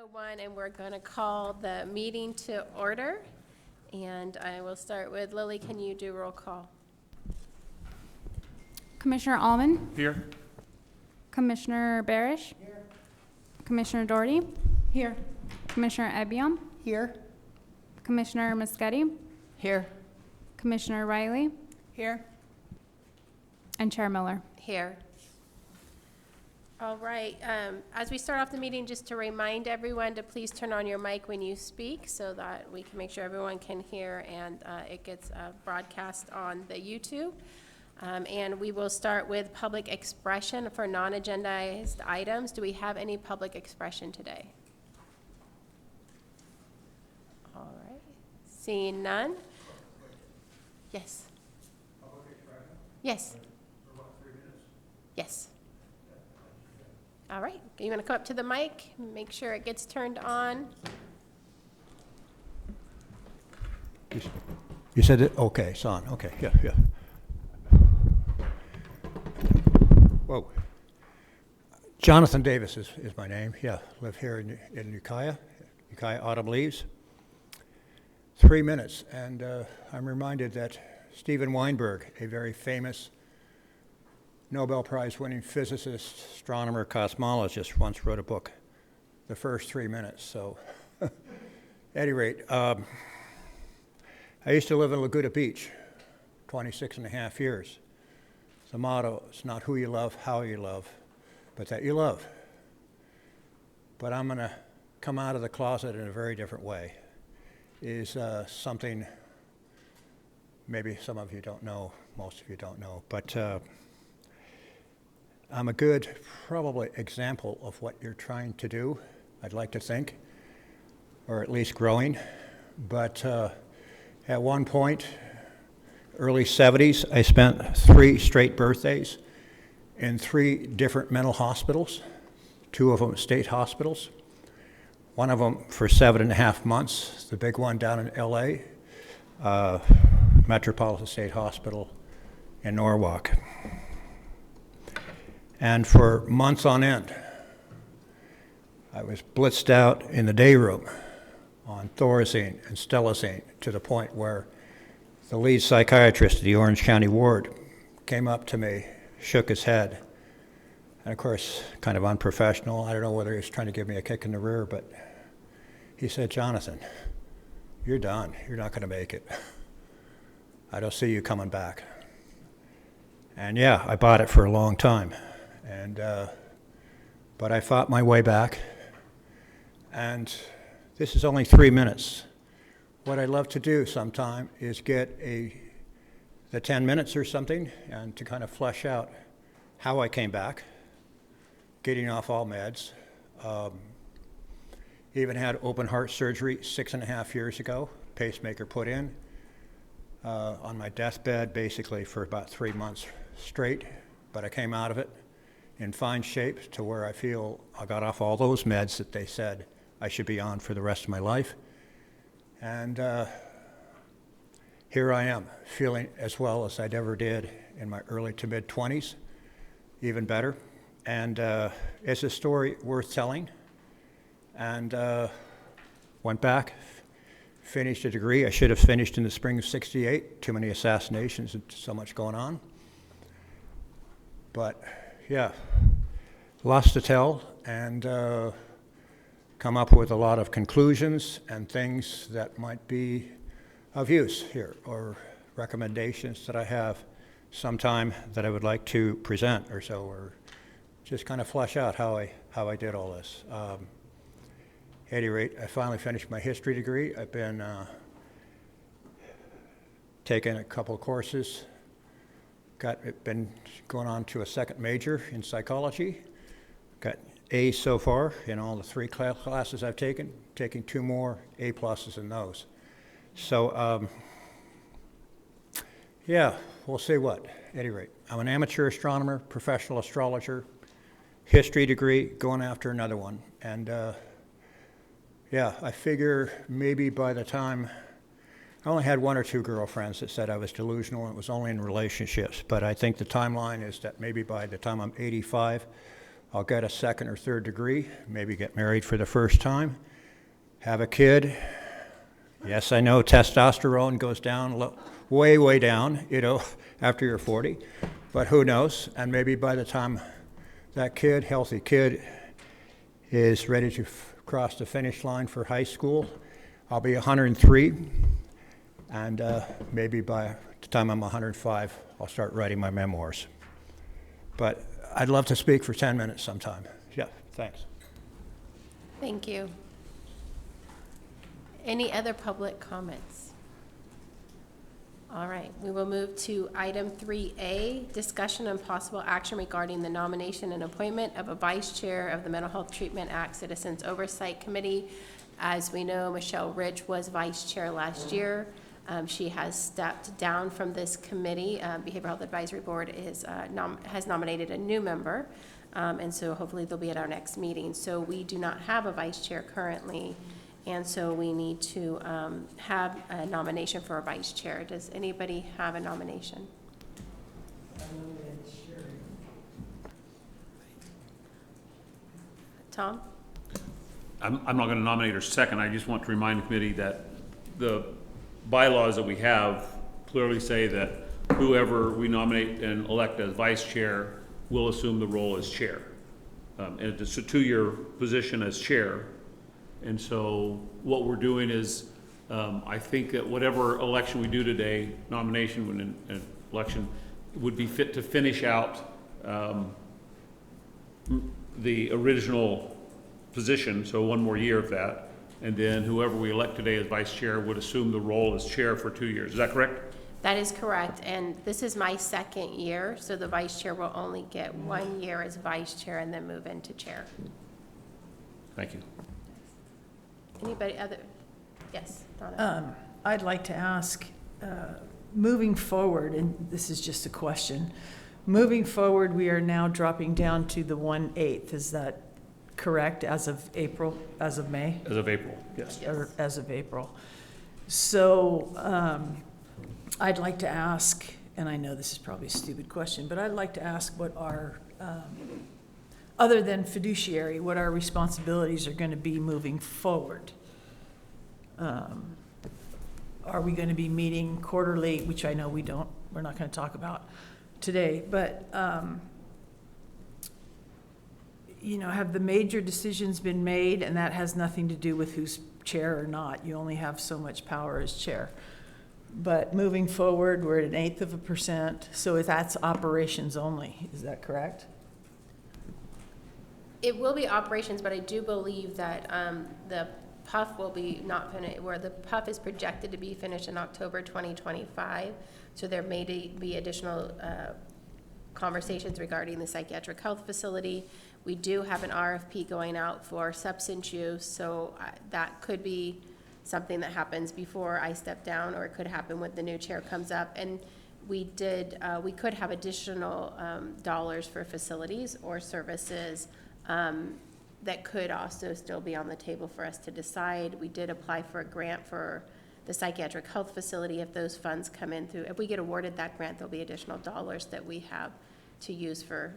1, and we're going to call the meeting to order. And I will start with Lily. Can you do roll call? Commissioner Allman? Here. Commissioner Barish? Here. Commissioner Doherty? Here. Commissioner Ebiam? Here. Commissioner Muschetti? Here. Commissioner Riley? Here. And Chair Miller. Here. All right. As we start off the meeting, just to remind everyone to please turn on your mic when you speak so that we can make sure everyone can hear and it gets broadcast on the YouTube. And we will start with public expression for non-agendized items. Do we have any public expression today? All right. Seeing none? Yes. Public expression? Yes. For what, 3 minutes? Yes. All right. You want to come up to the mic? Make sure it gets turned on. You said it? Okay, it's on. Okay, yeah. Whoa. Jonathan Davis is my name. Yeah, live here in Ukiah Autumn Leaves. 3 minutes, and I'm reminded that Steven Weinberg, a very famous Nobel Prize-winning physicist, astronomer, cosmologist, once wrote a book, The First 3 Minutes. So, at any rate, I used to live in Laguna Beach, 26 and a half years. The motto is not who you love, how you love, but that you love. But I'm going to come out of the closet in a very different way. Is something maybe some of you don't know, most of you don't know, but I'm a good, probably, example of what you're trying to do, I'd like to think, or at least growing. But at one point, early 70s, I spent 3 straight birthdays in 3 different mental hospitals, 2 of them state hospitals, one of them for 7.5 months, the big one down in LA, Metropolitan State Hospital in Norwalk. And for months on end, I was blitzed out in the day room on Thorazine and Stelazine to the point where the lead psychiatrist at the Orange County ward came up to me, shook his head, and of course, kind of unprofessional. I don't know whether he was trying to give me a kick in the rear, but he said, "Jonathan, you're done. You're not going to make it. I don't see you coming back." And yeah, I bought it for a long time. And but I fought my way back, and this is only 3 minutes. What I'd love to do sometime is get the 10 minutes or something, and to kind of flesh out how I came back, getting off all meds. Even had open heart surgery 6.5 years ago, pacemaker put in, on my deathbed basically for about 3 months straight, but I came out of it in fine shape to where I feel I got off all those meds that they said I should be on for the rest of my life. And here I am, feeling as well as I'd ever did in my early to mid 20s, even better. And it's a story worth telling. And went back, finished a degree. I should have finished in the spring of '68. Too many assassinations and so much going on. But yeah, lots to tell, and come up with a lot of conclusions and things that might be of use here, or recommendations that I have sometime that I would like to present or so, or just kind of flesh out how I did all this. At any rate, I finally finished my history degree. I've been taking a couple of courses. Been going on to a second major in psychology. Got A's so far in all the 3 classes I've taken, taking 2 more A pluses in those. So, yeah, we'll see what. At any rate, I'm an amateur astronomer, professional astrologer, history degree, going after another one. And yeah, I figure maybe by the time, I only had 1 or 2 girlfriends that said I was delusional, and it was only in relationships. But I think the timeline is that maybe by the time I'm 85, I'll get a second or third degree, maybe get married for the first time, have a kid. Yes, I know testosterone goes down, way, way down, after you're 40, but who knows? And maybe by the time that kid, healthy kid, is ready to cross the finish line for high school, I'll be 103, and maybe by the time I'm 105, I'll start writing my memoirs. But I'd love to speak for 10 minutes sometime. Yeah, thanks. Thank you. Any other public comments? All right, we will move to item 3A, discussion and possible action regarding the nomination and appointment of a vice chair of the Mental Health Treatment Act Citizens Oversight Committee. As we know, Michelle Rich was vice chair last year. She has stepped down from this committee. Behavioral Health Advisory Board has nominated a new member, and so hopefully they'll be at our next meeting. So we do not have a vice chair currently, and so we need to have a nomination for a vice chair. Does anybody have a nomination? Tom? I'm not going to nominate her second. I just want to remind the committee that the bylaws that we have clearly say that whoever we nominate and elect as vice chair will assume the role as chair. And it's a 2-year position as chair. And so what we're doing is, I think that whatever election we do today, nomination and election, would be fit to finish out the original position, so 1 more year of that, and then whoever we elect today as vice chair would assume the role as chair for 2 years. Is that correct? That is correct, and this is my second year, so the vice chair will only get 1 year as vice chair and then move into chair. Thank you. Anybody other? Yes, Donna. I'd like to ask, moving forward, and this is just a question, moving forward, we are now dropping down to the 1/8. Is that correct, as of April, as of May? As of April, yes. Or as of April. So I'd like to ask, and I know this is probably a stupid question, but I'd like to ask what our, other than fiduciary, what our responsibilities are going to be moving forward. Are we going to be meeting quarterly, which I know we're not going to talk about today, but have the major decisions been made? And that has nothing to do with who's chair or not. You only have so much power as chair. But moving forward, we're at 1/8%, so that's operations only. Is that correct? It will be operations, but I do believe that the PUF will be not finished, where the PUF is projected to be finished in October 2025. So there may be additional conversations regarding the psychiatric health facility. We do have an RFP going out for substance use, so that could be something that happens before I step down, or it could happen when the new chair comes up. And we could have additional dollars for facilities or services that could also still be on the table for us to decide. We did apply for a grant for the psychiatric health facility. If those funds come in through, if we get awarded that grant, there'll be additional dollars that we have to use for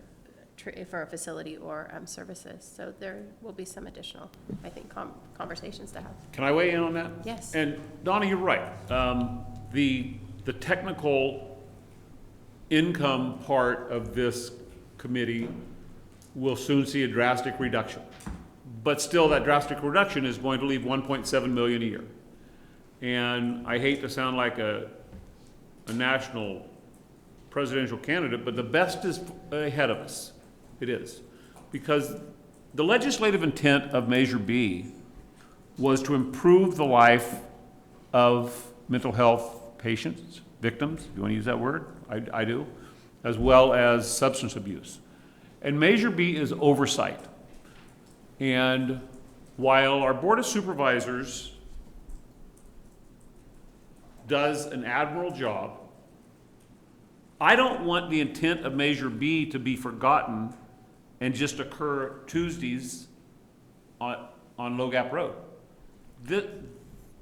a facility or services. So there will be some additional, I think, conversations to have. Can I weigh in on that? Yes. And Donna, you're right. The technical income part of this committee will soon see a drastic reduction. But still, that drastic reduction is going to leave 1.7 million a year. And I hate to sound like a national presidential candidate, but the best is ahead of us. It is. Because the legislative intent of Measure B was to improve the life of mental health patients, victims, if you want to use that word, I do, as well as substance abuse. And Measure B is oversight. And while our Board of Supervisors does an admirable job, I don't want the intent of Measure B to be forgotten and just occur Tuesdays on Low Gap Road.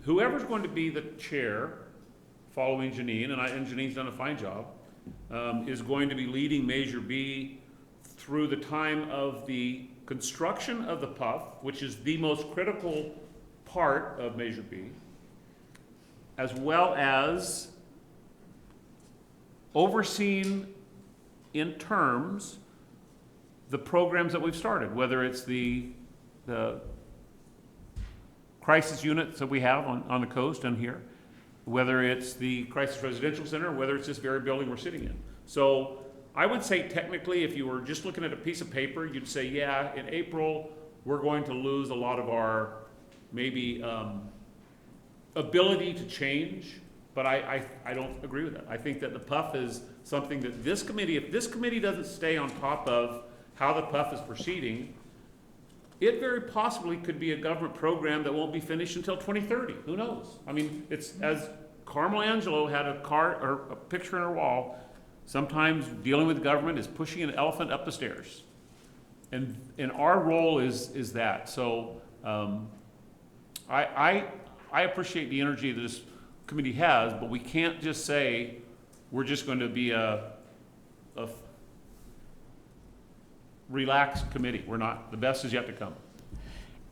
Whoever's going to be the chair following Janine, and Janine's done a fine job, is going to be leading Measure B through the time of the construction of the PUF, which is the most critical part of Measure B, as well as overseeing in terms the programs that we've started, whether it's the crisis units that we have on the coast and here, whether it's the crisis residential center, whether it's this very building we're sitting in. So I would say technically, if you were just looking at a piece of paper, you'd say, yeah, in April, we're going to lose a lot of our maybe ability to change, but I don't agree with that. I think that the PUF is something that this committee, if this committee doesn't stay on top of how the PUF is proceeding, it very possibly could be a government program that won't be finished until 2030. Who knows? I mean, it's as Carmel Angelo had a picture on her wall. Sometimes dealing with government is pushing an elephant up the stairs, and our role is that. So I appreciate the energy that this committee has, but we can't just say we're just going to be a relaxed committee. We're not. The best is yet to come.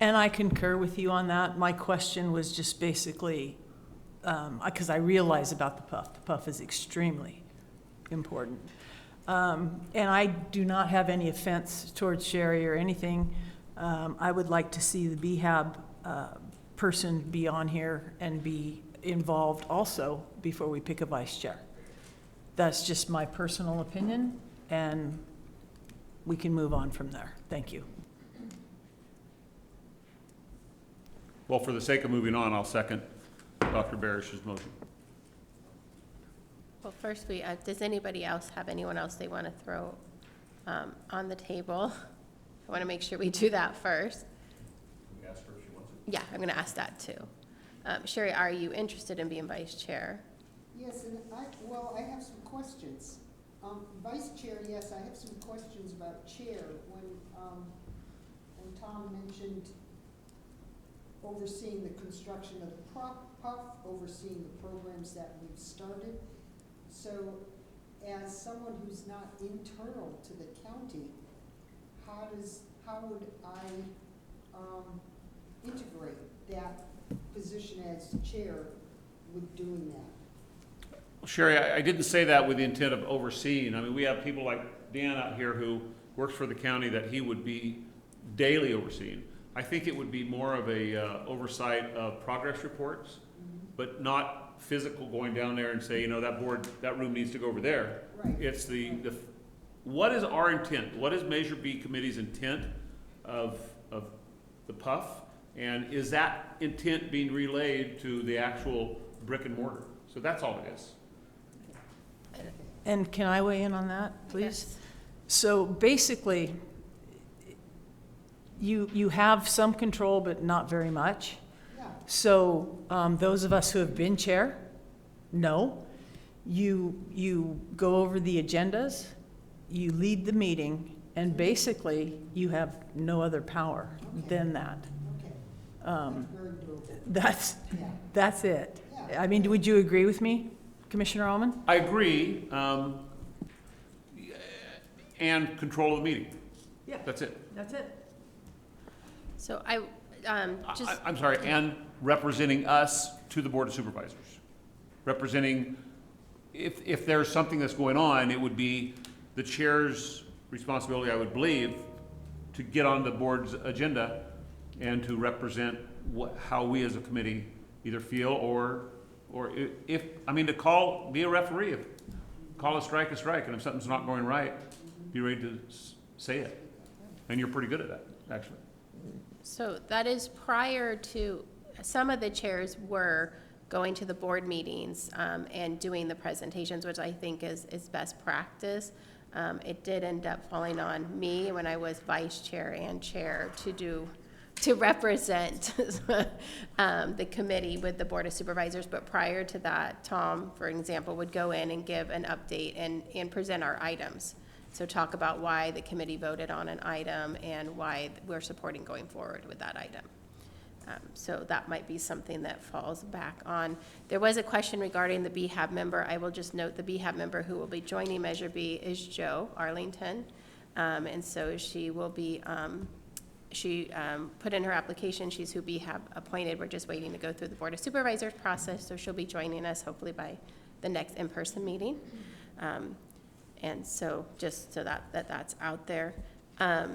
And I concur with you on that. My question was just basically, because I realize about the PUF. The PUF is extremely important. And I do not have any offense towards Sherry or anything. I would like to see the BHAB person be on here and be involved also before we pick a vice chair. That's just my personal opinion, and we can move on from there. Thank you. Well, for the sake of moving on, I'll second Dr. Barish's motion. Well, first, does anybody else have anyone else they want to throw on the table? I want to make sure we do that first. Can we ask her if she wants it? Yeah, I'm going to ask that too. Sherry, are you interested in being vice chair? Yes, and I have some questions. Vice Chair, yes, I have some questions about Chair. When Tom mentioned overseeing the construction of the PUF, overseeing the programs that we've started. So as someone who's not internal to the county, how would I integrate that position as chair with doing that? Sherry, I didn't say that with the intent of overseeing. I mean, we have people like Dan out here who works for the county that he would be daily overseeing. I think it would be more of a oversight of progress reports, but not physical going down there and say, you know, that room needs to go over there. Right. It's what is our intent? What is Measure B Committee's intent of the PUF? And is that intent being relayed to the actual brick and mortar? So that's all it is. And can I weigh in on that, please? Yes. So basically, you have some control, but not very much. Yeah. So those of us who have been chair, no. You go over the agendas, you lead the meeting, and basically you have no other power than that. Okay, very doable. That's it. Yeah. I mean, would you agree with me, Commissioner Allman? I agree, and control of the meeting. Yeah. That's it. That's it. So I'm sorry, and representing us to the Board of Supervisors. Representing, if there's something that's going on, it would be the chair's responsibility, I would believe, to get on the board's agenda and to represent how we as a committee either feel or to be a referee. If call a strike, and if something's not going right, be ready to say it. And you're pretty good at that, actually. So that is prior to, some of the chairs were going to the board meetings and doing the presentations, which I think is best practice. It did end up falling on me when I was vice chair and chair to represent the committee with the Board of Supervisors. But prior to that, Tom, for example, would go in and give an update and present our items. So talk about why the committee voted on an item and why we're supporting going forward with that item. So that might be something that falls back on. There was a question regarding the BHAB member. I will just note the BHAB member who will be joining Measure B is Joe Arlington. And so she will be, she put in her application, she's who we have appointed. We're just waiting to go through the Board of Supervisors process, so she'll be joining us hopefully by the next in-person meeting. And so just so that's out there. All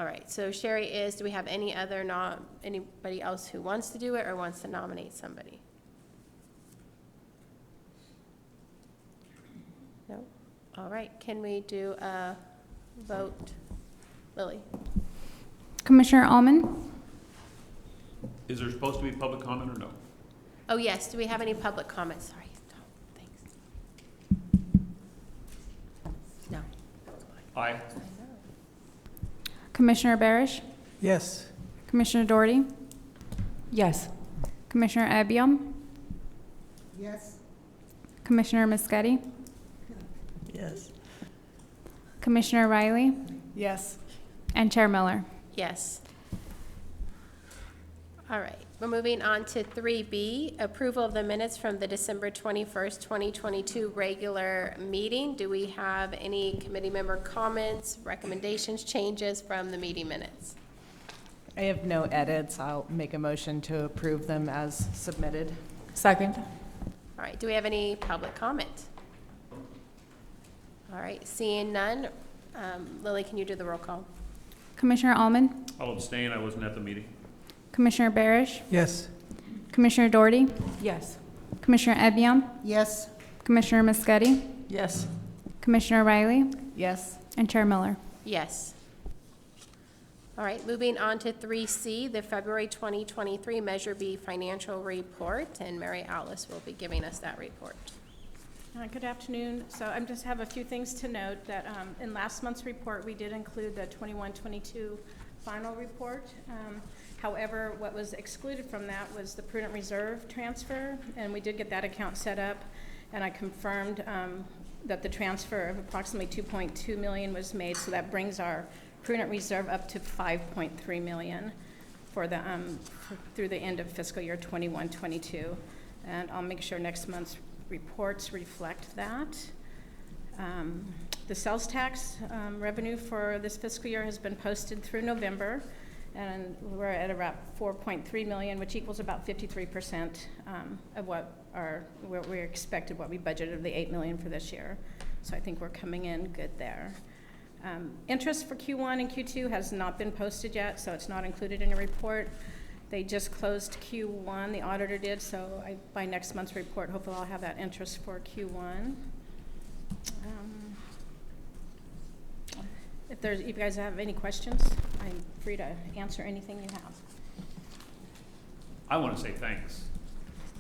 right, so Sherry do we have any other, anybody else who wants to do it or wants to nominate somebody? No? All right, can we do a vote? Lily? Commissioner Almond? Is there supposed to be public comment or no? Oh, yes, do we have any public comments? Sorry, no, thanks. No. Aye. Commissioner Barish? Yes. Commissioner Doherty? Yes. Commissioner Ebiom? Yes, Commissioner Muscati? Yes. Commissioner Riley? Yes. And Chair Miller? Yes. All right, we're moving on to 3B, approval of the minutes from the December 21st, 2022 regular meeting. Do we have any committee member comments, recommendations, changes from the meeting minutes? I have no edits. I'll make a motion to approve them as submitted. Second. All right, do we have any public comment? All right, seeing none, Lily, can you do the roll call? Commissioner Almond? I'll abstain, I wasn't at the meeting. Commissioner Barish? Yes. Commissioner Doherty? Yes. Commissioner Ebiom? yes, Commissioner Muscati? Yes. Commissioner Riley? Yes. And Chair Miller? Yes. All right, moving on to 3C, the February 2023 Measure B financial report, and Mary Alice will be giving us that report. Good afternoon. So I just have a few things to note that in last month's report, we did include the 21-22 final report. However, what was excluded from that was the prudent reserve transfer, and we did get that account set up, and I confirmed that the transfer of approximately $2.2 million was made, so that brings our prudent reserve up to $5.3 million for the through the end of fiscal year 21-22, and I'll make sure next month's reports reflect that. The sales tax revenue for this fiscal year has been posted through November, and we're at about $4.3 million, which equals about 53% of what we expected, what we budgeted of the $8 million for this year. So I think we're coming in good there. Interest for Q1 and Q2 has not been posted yet, so it's not included in your report. They just closed Q1, the auditor did, so by next month's report, hopefully I'll have that interest for Q1. If you guys have any questions, I'm free to answer anything you have. I want to say thanks.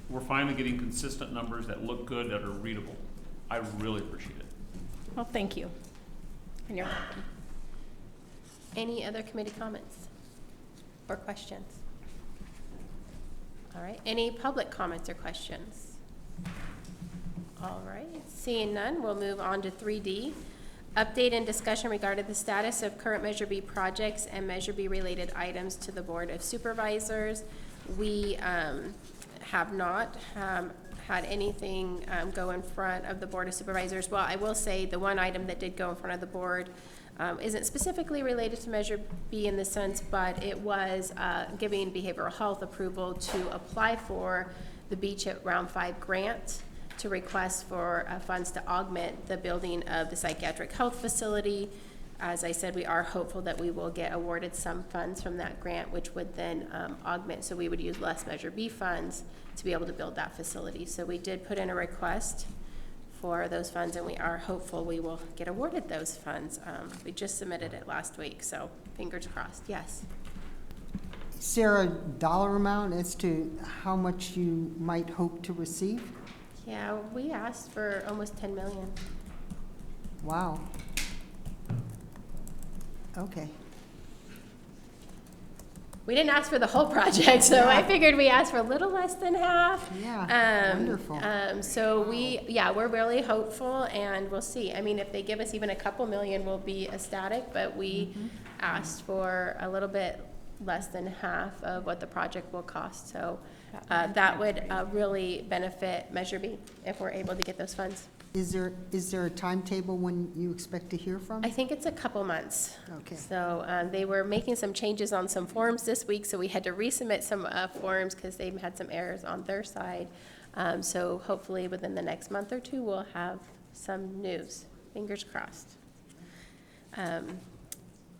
We're finally getting consistent numbers that look good, that are readable. I really appreciate it. Well, thank you. And you're welcome. Any other committee comments or questions? All right, any public comments or questions? All right, seeing none, we'll move on to 3D. Update and discussion regarding the status of current Measure B projects and Measure B related items to the Board of Supervisors. We have not had anything go in front of the Board of Supervisors. Well, I will say the one item that did go in front of the board isn't specifically related to Measure B in the sense, but it was giving behavioral health approval to apply for the Beach at Round 5 grant to request for funds to augment the building of the psychiatric health facility. As I said, we are hopeful that we will get awarded some funds from that grant, which would then augment, so we would use less Measure B funds to be able to build that facility. So we did put in a request for those funds, and we are hopeful we will get awarded those funds. We just submitted it last week, so fingers crossed. Yes. is there a dollar amount as to how much you might hope to receive? Yeah, we asked for almost 10 million. Wow. Okay. We didn't ask for the whole project, so I figured we asked for a little less than half. Yeah, wonderful. So we're really hopeful, and we'll see. I mean, if they give us even a couple million, we'll be ecstatic, but we asked for a little bit less than half of what the project will cost. So that would really benefit Measure B if we're able to get those funds. Is there a timetable when you expect to hear from? I think it's a couple months. Okay. So they were making some changes on some forms this week, so we had to resubmit some forms because they had some errors on their side. So hopefully within the next month or two, we'll have some news. Fingers crossed.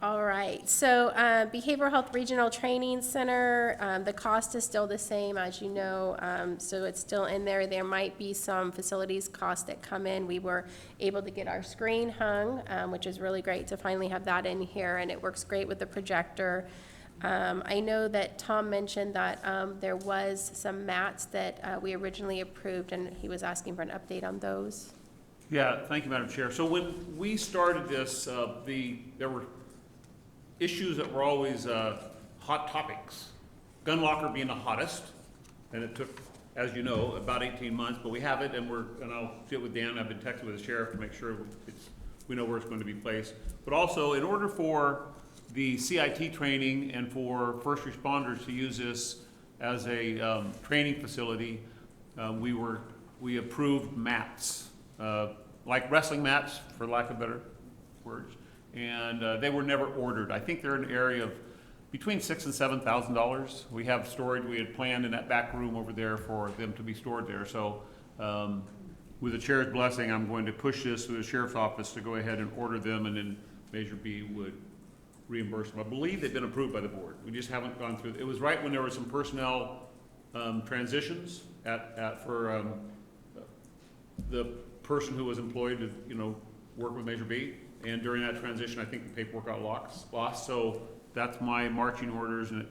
All right, so Behavioral Health Regional Training Center, the cost is still the same, as you know, so it's still in there. There might be some facilities costs that come in. We were able to get our screen hung, which is really great to finally have that in here, and it works great with the projector. I know that Tom mentioned that there was some mats that we originally approved, and he was asking for an update on those. Yeah, thank you, Madam Chair. So when we started this, there were issues that were always hot topics. Gun locker being the hottest, and it took, as you know, about 18 months, but we have it, and I'll get with Dan. I've been texting with the sheriff to make sure we know where it's going to be placed. But also, in order for the CIT training and for first responders to use this as a training facility, we approved mats, like wrestling mats, for lack of better words. And they were never ordered. I think they're in an area of between $6,000 and $7,000. We have storage. We had planned in that back room over there for them to be stored there. So with the chair's blessing, I'm going to push this through the sheriff's office to go ahead and order them, and then Measure B would reimburse them. I believe they've been approved by the board. We just haven't gone through. It was right when there were some personnel transitions for the person who was employed to work with Measure B. And during that transition, I think the paperwork got lost. So that's my marching orders. And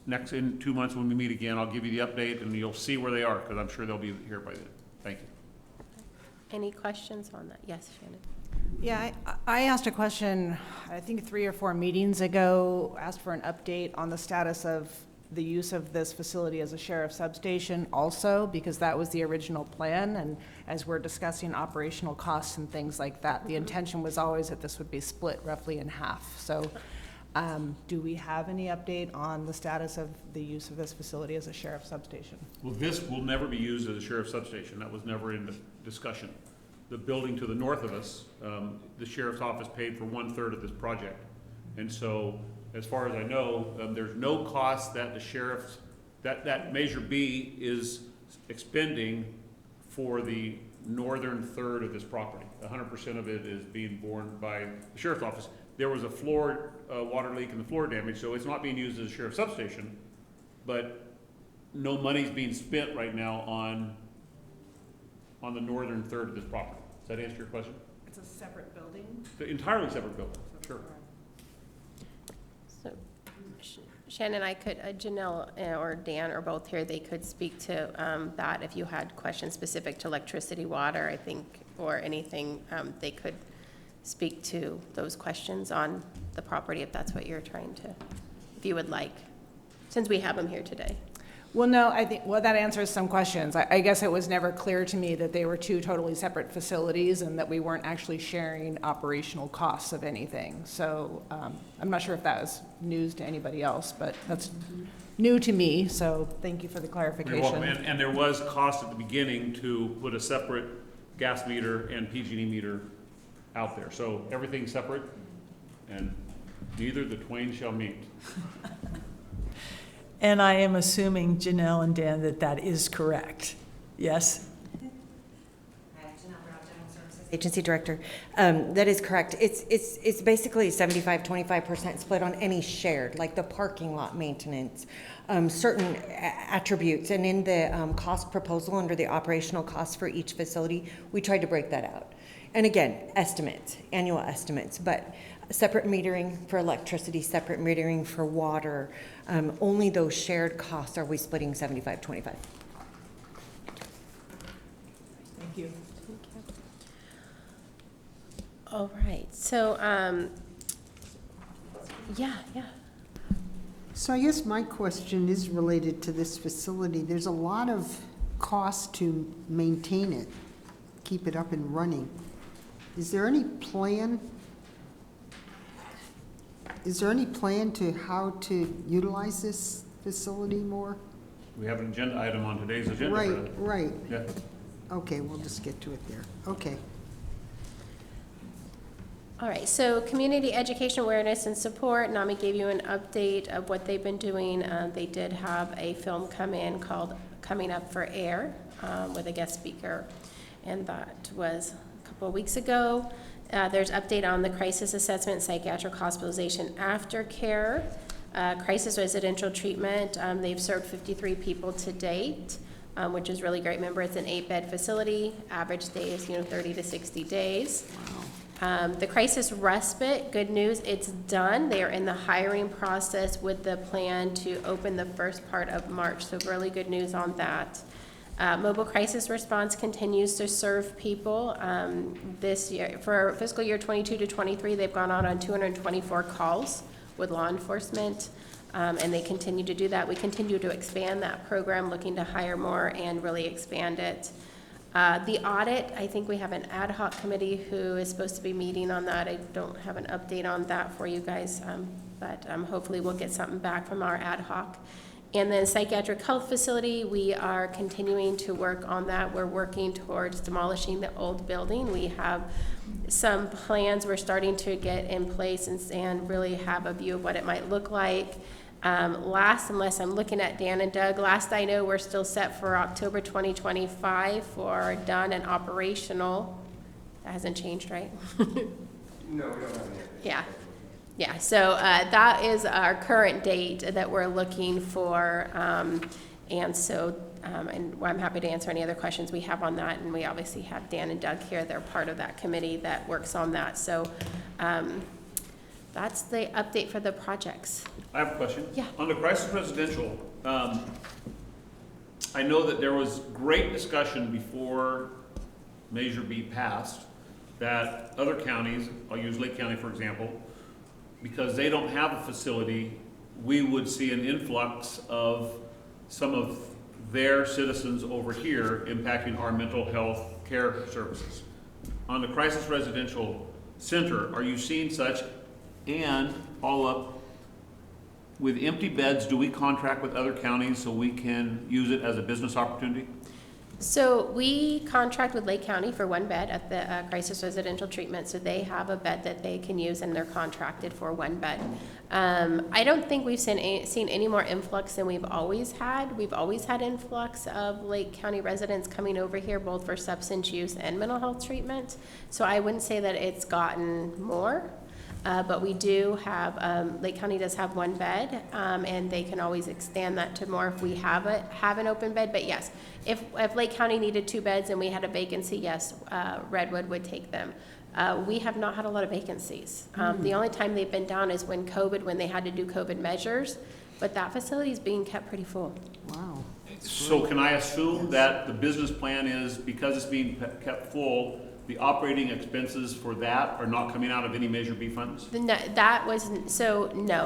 next, in 2 months when we meet again, I'll give you the update, and you'll see where they are, because I'm sure they'll be here by then. Thank you. Any questions on that? Yes, Shannon. Yeah, I asked a question, I think 3 or 4 meetings ago, asked for an update on the status of the use of this facility as a sheriff's substation also, because that was the original plan, and as we're discussing operational costs and things like that, the intention was always that this would be split roughly in half. So do we have any update on the status of the use of this facility as a sheriff's substation? Well, this will never be used as a sheriff's substation. That was never in the discussion. The building to the north of us, the sheriff's office paid for 1/3 of this project. And so, as far as I know, there's no cost that the sheriff's, that Measure B is expending for the northern third of this property. 100% of it is being borne by the sheriff's office. There was a floor water leak and the floor damage, so it's not being used as a sheriff's substation, but no money's being spent right now on the northern third of this property. Does that answer your question? It's a separate building? The entirely separate building, sure. So Shannon, I could, Janelle or Dan or both here, they could speak to that if you had questions specific to electricity, water, I think, or anything, they could speak to those questions on the property if that's what you're trying to, if you would like, since we have them here today. Well, no, I think, well, that answers some questions. I guess it was never clear to me that they were 2 totally separate facilities and that we weren't actually sharing operational costs of anything. So I'm not sure if that was news to anybody else, but that's new to me, so thank you for the clarification. You're welcome. And there was cost at the beginning to put a separate gas meter and PG&E meter out there. So everything's separate, and neither the twain shall meet. And I am assuming, Janelle and Dan, that is correct. Yes? Agency Director. That is correct. It's basically 75-25% split on any shared, like the parking lot maintenance, certain attributes. And in the cost proposal under the operational costs for each facility, we tried to break that out. And again, estimates, annual estimates, but separate metering for electricity, separate metering for water. Only those shared costs are we splitting 75-25. Thank you. All right, so, yeah. So I guess my question is related to this facility. There's a lot of cost to maintain it, keep it up and running. Is there any plan to how to utilize this facility more? We have an agenda item on today's agenda. for that. Right. Yeah. Okay, we'll just get to it there. Okay. All right, so community education awareness and support, NAMI gave you an update of what they've been doing. They did have a film come in called Coming Up for Air with a guest speaker, and that was a couple of weeks ago. There's update on the crisis assessment, psychiatric hospitalization aftercare, crisis residential treatment. They've served 53 people to date, which is really great. Remember, it's an 8-bed facility. Average stay is 30 to 60 days. The crisis respite, good news, it's done. They are in the hiring process with the plan to open the first part of March, so really good news on that. Mobile crisis response continues to serve people. This year, for fiscal year 22 to 23, they've gone out on 224 calls with law enforcement, and they continue to do that. We continue to expand that program, looking to hire more and really expand it. The audit, I think we have an ad hoc committee who is supposed to be meeting on that. I don't have an update on that for you guys, but hopefully we'll get something back from our ad hoc. And then psychiatric health facility, we are continuing to work on that. We're working towards demolishing the old building. We have some plans we're starting to get in place and really have a view of what it might look like. Unless I'm looking at Dan and Doug, last I know, we're still set for October 2025 for done and operational. That hasn't changed, right? No, we don't have any. Yeah. Yeah, so that is our current date that we're looking for. And so, and I'm happy to answer any other questions we have on that. And we obviously have Dan and Doug here. They're part of that committee that works on that. So that's the update for the projects. I have a question. Yeah. On the crisis residential, I know that there was great discussion before Measure B passed that other counties, I'll use Lake County for example, because they don't have a facility, we would see an influx of some of their citizens over here impacting our mental health care services. On the crisis residential center, are you seeing such? And follow up, with empty beds, do we contract with other counties so we can use it as a business opportunity? So we contract with Lake County for 1 bed at the crisis residential treatment, so they have a bed that they can use and they're contracted for 1 bed. I don't think we've seen any more influx than we've always had. We've always had influx of Lake County residents coming over here both for substance use and mental health treatment. So I wouldn't say that it's gotten more. But we do have, Lake County does have 1 bed, and they can always extend that to more if we have an open bed. But yes, if Lake County needed 2 beds and we had a vacancy, yes, Redwood would take them. We have not had a lot of vacancies. The only time they've been down is when they had to do COVID measures, but that facility is being kept pretty full. Wow. So can I assume that the business plan is, because it's being kept full, the operating expenses for that are not coming out of any Measure B funds? No,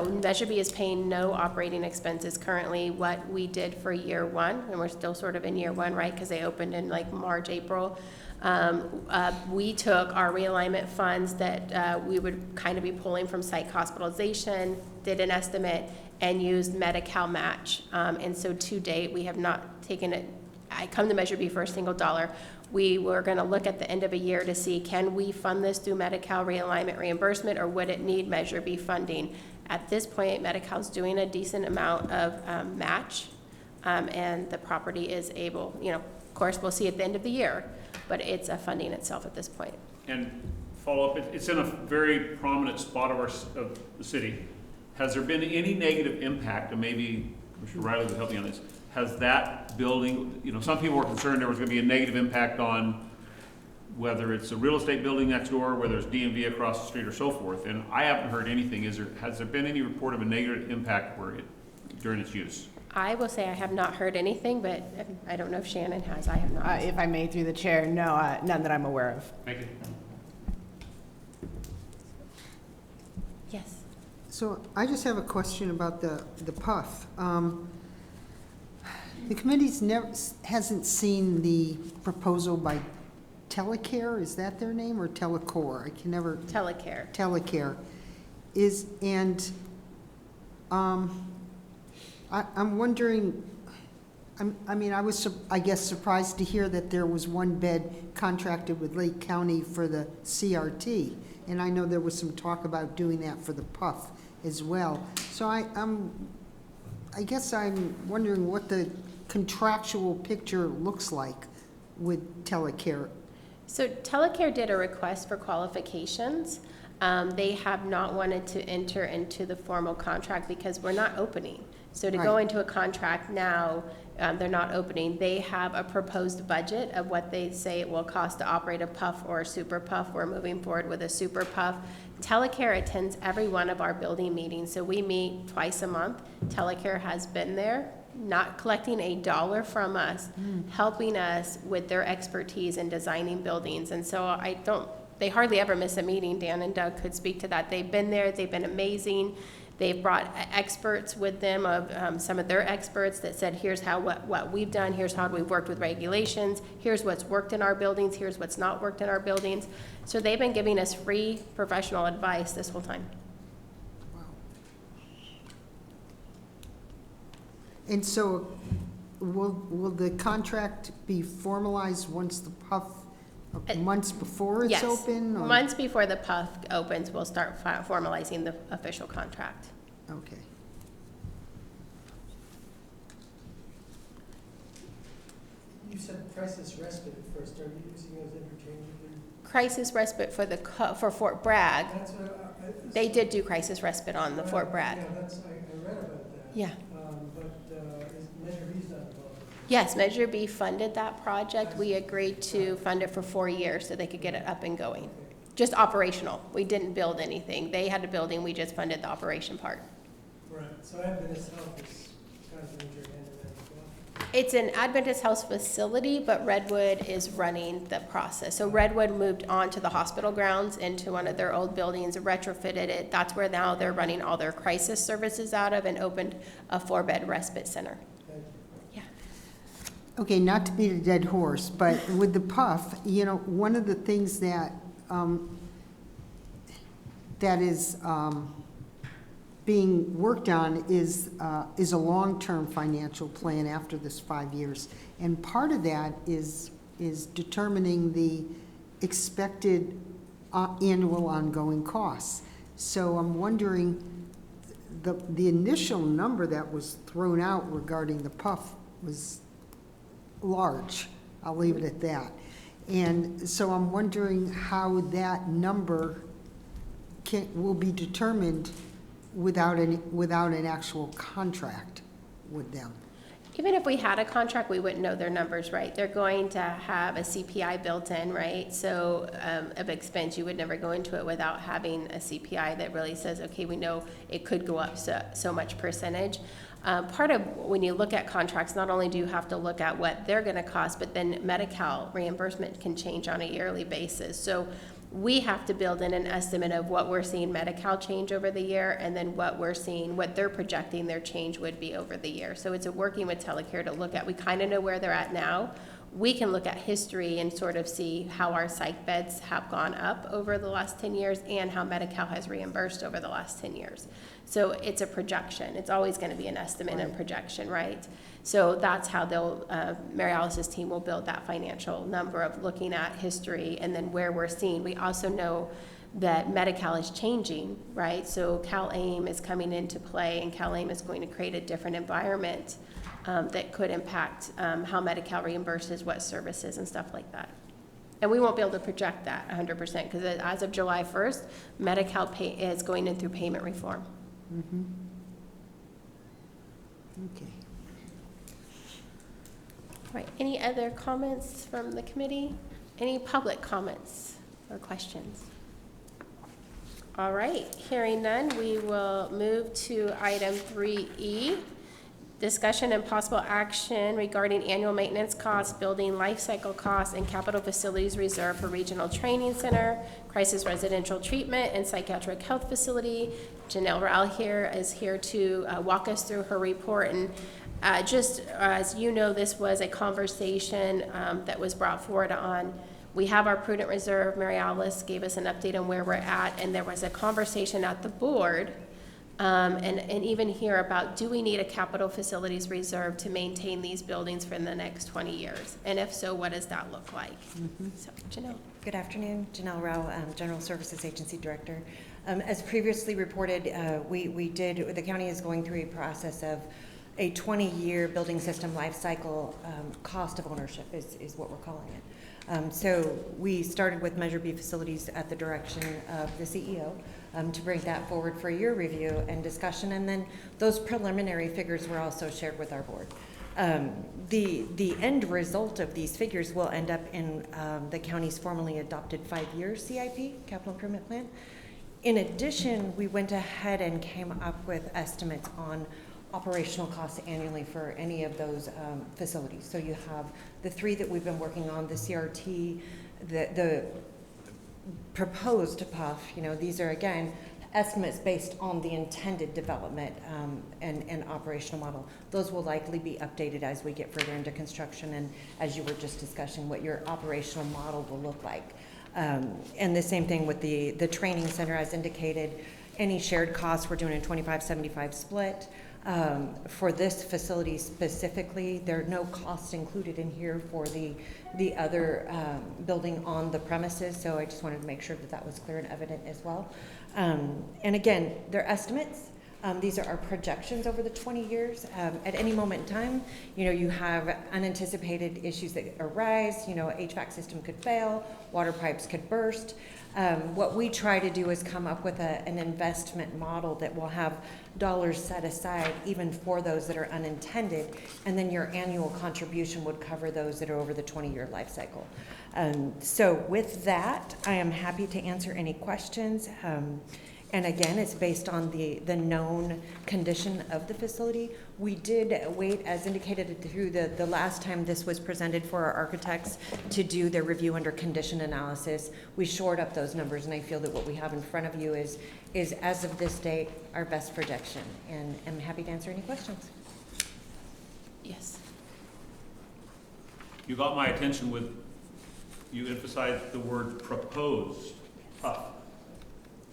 Measure B is paying no operating expenses currently. What we did for year 1, and we're still sort of in year 1, right, because they opened in like March, April, we took our realignment funds that we would kind of be pulling from psych hospitalization, did an estimate, and used Medi-Cal match. And so to date, we have not taken it, I come to Measure B for a single dollar. We were going to look at the end of a year to see, can we fund this through Medi-Cal realignment reimbursement, or would it need Measure B funding? At this point, Medi-Cal's doing a decent amount of match, and the property is able, of course, we'll see at the end of the year, but it's funding itself at this point. And follow up, it's in a very prominent spot of the city. Has there been any negative impact, and maybe Mr. Riley would help me on this, has that building, some people were concerned there was going to be a negative impact on whether it's a real estate building next door, whether it's DMV across the street or so forth, and I haven't heard anything. Has there been any report of a negative impact during its use? I will say I have not heard anything, but I don't know if Shannon has. I have not. If I may, through the chair, no, none that I'm aware of. Thank you. Yes. So I just have a question about the PUF. The committee's hasn't seen the proposal by Telecare, is that their name, or Telecor? I can never. Telecare. Telecare. I'm wondering, I mean, I was, I guess, surprised to hear that there was one bed contracted with Lake County for the CRT. And I know there was some talk about doing that for the PUF as well. So I guess I'm wondering what the contractual picture looks like with Telecare. So Telecare did a request for qualifications. They have not wanted to enter into the formal contract because we're not opening. So to go Right. into a contract now, they're not opening. They have a proposed budget of what they say it will cost to operate a PUF or a super PUF. We're moving forward with a super PUF. Telecare attends every one of our building meetings, so we meet twice a month. Telecare has been there, not collecting a dollar from us, helping us with their expertise in designing buildings. And so they hardly ever miss a meeting. Dan and Doug could speak to that. They've been there, they've been amazing. They've brought experts with them of some of their experts that said, here's how what we've done, here's how we've worked with regulations, here's what's worked in our buildings, here's what's not worked in our buildings. So they've been giving us free professional advice this whole time. Wow. And so will the contract be formalized once the PUF, months before it's Yes. open? Or? Months before the PUF opens, we'll start formalizing the official contract. Okay. You said crisis respite at first. Are you using those interchangeably? Crisis respite for Fort Bragg. That's what They did do crisis respite on the Fort Bragg. Yeah, I read about that. Yeah. But is Measure B's not involved? Yes, Measure B funded that project. We agreed to fund it for 4 years so they could get it up and going. Just operational. We didn't build anything. They had a building, we just funded the operation part. Right, so Adventist Health is kind of in your hand in that as well. It's an Adventist Health facility, but Redwood is running the process. So Redwood moved on to the hospital grounds into one of their old buildings, retrofitted it. That's where now they're running all their crisis services out of and opened a 4-bed respite center. Thank you. Yeah. Okay, not to beat a dead horse, but with the PUF, you know, one of the things that that is being worked on is a long-term financial plan after this 5 years. And part of that is determining the expected annual ongoing costs. So I'm wondering, the initial number that was thrown out regarding the PUF was large. I'll leave it at that. And so I'm wondering how that number will be determined without an actual contract with them. Even if we had a contract, we wouldn't know their numbers, right? They're going to have a CPI built in, right? So of expense, you would never go into it without having a CPI that really says, okay, we know it could go up so much percentage. Part of when you look at contracts, not only do you have to look at what they're going to cost, but then Medi-Cal reimbursement can change on a yearly basis. So we have to build in an estimate of what we're seeing Medi-Cal change over the year, and then what they're projecting their change would be over the year. So it's a working with Telecare to look at. We kind of know where they're at now. We can look at history and sort of see how our psych beds have gone up over the last 10 years and how Medi-Cal has reimbursed over the last 10 years. So it's a projection. It's always going to be an estimate and projection, right? So that's how Mary Alice's team will build that financial number of looking at history and then where we're seeing. We also know that Medi-Cal is changing, right? So Cal-AIM is coming into play, and Cal-AIM is going to create a different environment that could impact how Medi-Cal reimburses what services and stuff like that. And we won't be able to project that 100% because as of July 1st, Medi-Cal is going in through payment reform. Mm-hmm. Okay. All right, any other comments from the committee? Any public comments or questions? All right, hearing none, we will move to item 3E, discussion and possible action regarding annual maintenance costs, building life cycle costs, and capital facilities reserve for Regional Training Center, Crisis Residential Treatment, and Psychiatric Health Facility. Janelle Rowell here is here to walk us through her report. And just as you know, this was a conversation that was brought forward on, we have our prudent reserve. Mary Alice gave us an update on where we're at, and there was a conversation at the board and even hear about, do we need a capital facilities reserve to maintain these buildings for the next 20 years? And if so, what does that look like? So, Janelle. Good afternoon, Janelle Rao, General Services Agency Director. As previously reported, the county is going through a process of a 20-year building system life cycle cost of ownership is what we're calling it. So we started with Measure B facilities at the direction of the CEO to bring that forward for your review and discussion, and then those preliminary figures were also shared with our board. The end result of these figures will end up in the county's formally adopted 5-year CIP, Capital Improvement Plan. In addition, we went ahead and came up with estimates on operational costs annually for any of those facilities. So you have the 3 that we've been working on, the CRT, the proposed PUF, these are, again, estimates based on the intended development and operational model. Those will likely be updated as we get further into construction and as you were just discussing what your operational model will look like. And the same thing with the training center as indicated. Any shared costs, we're doing a 25-75 split. For this facility specifically, there are no costs included in here for the other building on the premises, so I just wanted to make sure that that was clear and evident as well. And again, they're estimates. These are our projections over the 20 years. At any moment in time, you have unanticipated issues that arise. HVAC system could fail, water pipes could burst. What we try to do is come up with an investment model that will have dollars set aside even for those that are unintended, and then your annual contribution would cover those that are over the 20-year life cycle. So with that, I am happy to answer any questions. And again, it's based on the known condition of the facility. We did wait, as indicated through the last time this was presented, for our architects to do their review under condition analysis. We shored up those numbers, and I feel that what we have in front of you is as of this date, our best projection. And I'm happy to answer any questions. Yes. You got my attention with, you emphasized the word proposed PUF.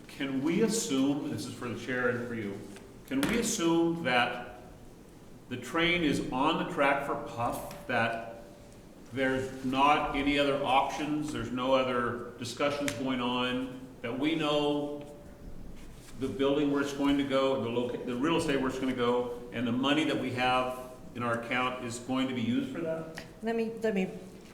Can we assume, this is for the chair and for you, can we assume that the train is on the track for PUF, that there's not any other options, there's no other discussions going on, that we know the building where it's going to go, the real estate where it's going to go, and the money that we have in our account is going to be used for that? Let me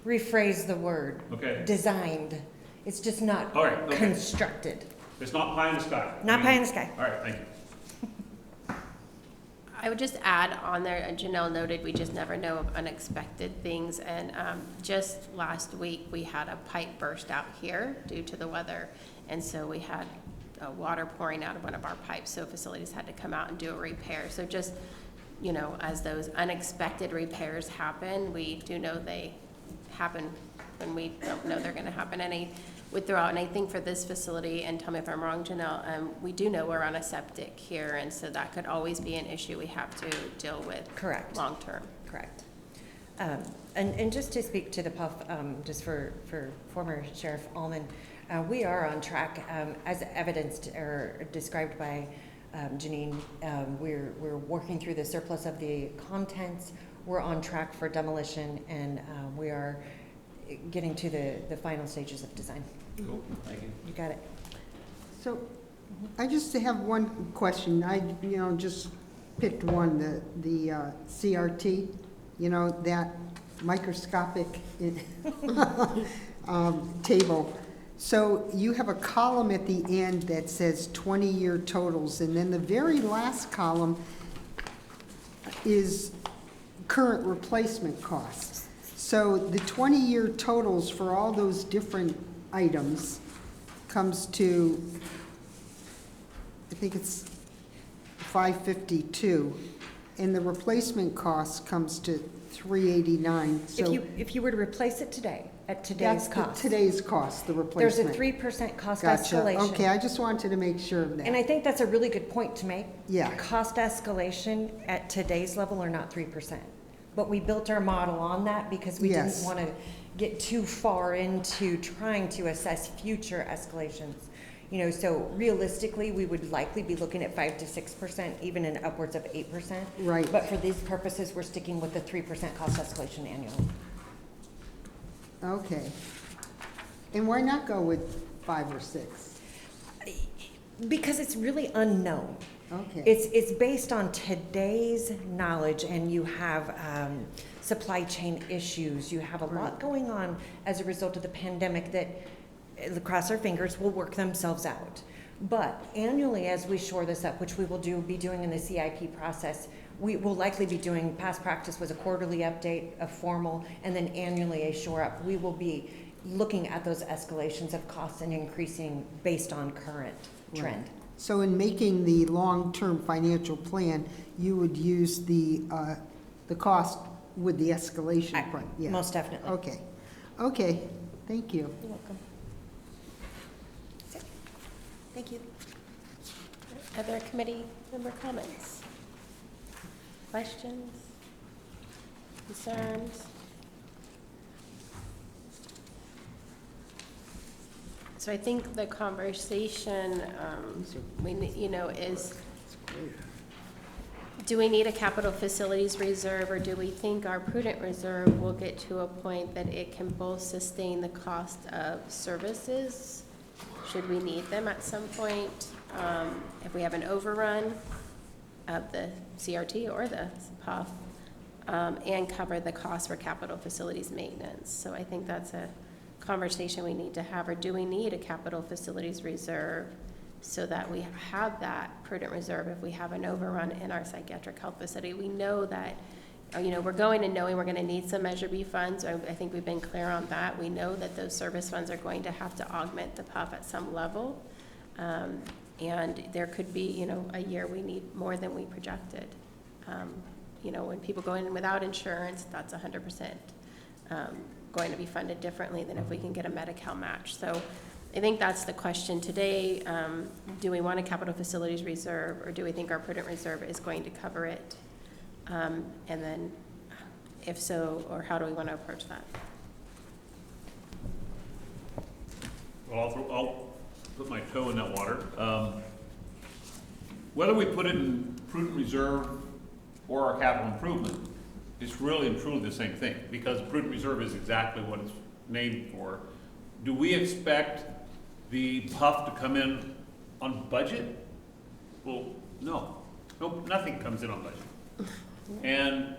rephrase the word. Okay. Designed. It's just not All right, okay. constructed. It's not pie in the sky. Not pie in the sky. All right, thank you. I would just add on there, and Janelle noted, we just never know of unexpected things. And just last week, we had a pipe burst out here due to the weather. And so we had water pouring out of one of our pipes. So facilities had to come out and do a repair. So just, as those unexpected repairs happen, we do know they happen when we don't know they're going to happen throughout. And I think for this facility, and tell me if I'm wrong, Janelle, we do know we're on a septic here, and so that could always be an issue we have to deal with. Correct. Long term. Correct. And just to speak to the PUF, just for former Sheriff Allman, we are on track, as evidenced or described by Janine. We're working through the surplus of the contents. We're on track for demolition, and we are getting to the final stages of design. Cool, thank you. You got it. So I just have one question. I, just picked one, the CRT, that microscopic table. So you have a column at the end that says 20-year totals, and then the very last column is current replacement costs. So the 20-year totals for all those different items comes to, I think it's 552, and the replacement cost comes to 389. So If you were to replace it today, at today's cost. That's today's cost, the There's a replacement. 3% cost Gotcha. escalation. Okay, I just wanted to make sure of that. And I think that's a really good point to make. Yeah. Cost escalation at today's level are not 3%. But we built our model on that because we Yes. didn't want to get too far into trying to assess future escalations. You know, so realistically, we would likely be looking at 5 to 6%, even in upwards of 8%. Right. But for these purposes, we're sticking with the 3% cost escalation annually. Okay. And why not go with 5 or 6? Because it's really unknown. Okay. It's based on today's knowledge, and you have supply chain issues. You have a lot going on as a result of the pandemic that, cross our fingers, will work themselves out. But annually, as we shore this up, which we will be doing in the CIP process, we will likely be doing, past practice was a quarterly update, a formal, and then annually a shore up. We will be looking at those escalations of costs and increasing based on current trend. Right. So in making the long-term financial plan, you would use the cost with the escalation part? Yeah. Most definitely. Okay. Okay, thank you. You're welcome. That's it. Thank you. Other committee member comments? Questions? Concerns? So I think the conversation, is, do we need a capital facilities reserve, or do we think our prudent reserve will get to a point that it can both sustain the cost of services, should we need them at some point, if we have an overrun of the CRT or the PUF, and cover the cost for capital facilities maintenance? So I think that's a conversation we need to have. Or do we need a capital facilities reserve so that we have that prudent reserve if we have an overrun in our psychiatric health facility? We know that, we're going and knowing we're going to need some Measure B funds. I think we've been clear on that. We know that those service funds are going to have to augment the PUF at some level. And there could be, a year we need more than we projected. When people go in without insurance, that's 100% going to be funded differently than if we can get a Medi-Cal match. So I think that's the question today. Do we want a capital facilities reserve, or do we think our prudent reserve is going to cover it? And then if so, or how do we want to approach that? Well, I'll put my toe in that water. Whether we put it in prudent reserve or our capital improvement, it's really and truly the same thing, because prudent reserve is exactly what it's named for. Do we expect the PUF to come in on budget? Well, no. Nope, nothing comes in on budget. And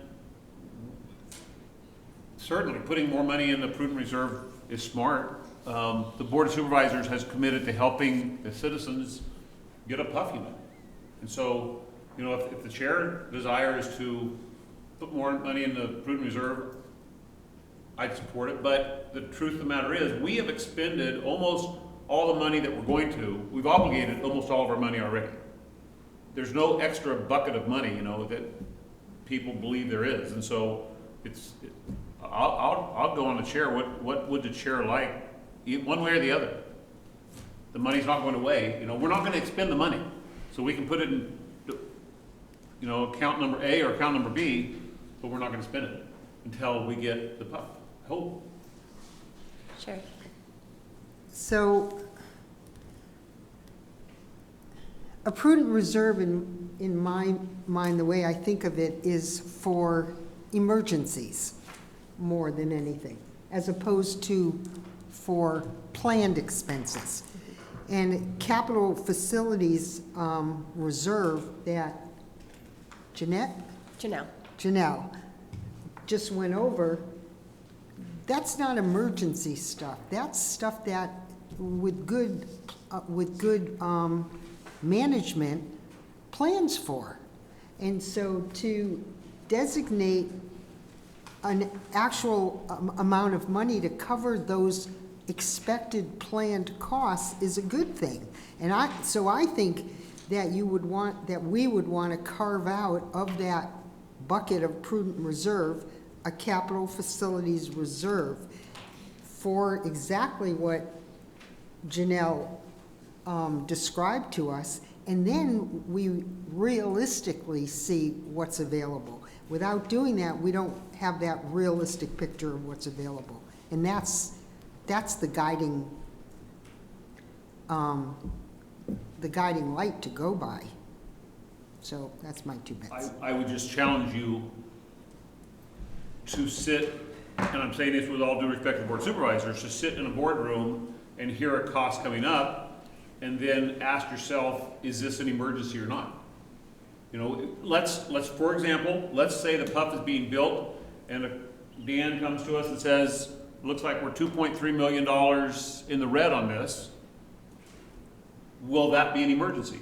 certainly putting more money in the prudent reserve is smart. The Board of Supervisors has committed to helping the citizens get a PUF unit. And so, if the chair desires to put more money in the prudent reserve, I'd support it. But the truth of the matter is, we have expended almost all the money that we're going to. We've obligated almost all of our money already. There's no extra bucket of money, that people believe there is. And so I'll go on the chair. What would the chair like, one way or the other? The money's not going away. We're not going to expend the money, so we can put it in, account number A or account number B, but we're not going to spend it until we get the PUF. Hope. Sure. So a prudent reserve, in my mind, the way I think of it, is for emergencies more than anything, as opposed to for planned expenses. And capital facilities reserve that Janelle just went over, that's not emergency stuff. That's stuff that with good management plans for. And so to designate an actual amount of money to cover those expected planned costs is a good thing. And so I think that we would want to carve out of that bucket of prudent reserve a capital facilities reserve for exactly what Janelle described to us, and then we realistically see what's available. Without doing that, we don't have that realistic picture of what's available. And that's the guiding the guiding light to go by. So that's my 2 bits. I would just challenge you to sit, and I'm saying this with all due respect to the board supervisors, to sit in a boardroom and hear a cost coming up, and then ask yourself, is this an emergency or not? You know, let's, for example, let's say the PUF is being built, and Dan comes to us and says, looks like we're $2.3 million in the red on this. Will that be an emergency?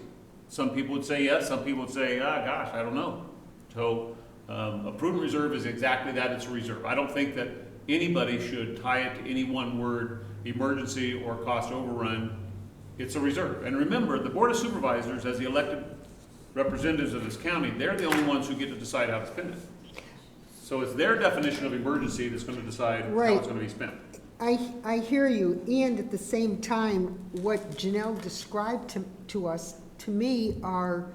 Some people would say yes, some people would say, gosh, I don't know. So a prudent reserve is exactly that, it's a reserve. I don't think that anybody should tie it to any one word, emergency or cost overrun. It's a reserve. And remember, the Board of Supervisors, as the elected representatives of this county, they're the only ones who get to decide how to spend it. So it's their definition of emergency that's going to decide how it's going to be spent. I hear you, and at the same time, what Janelle described to us, to me, are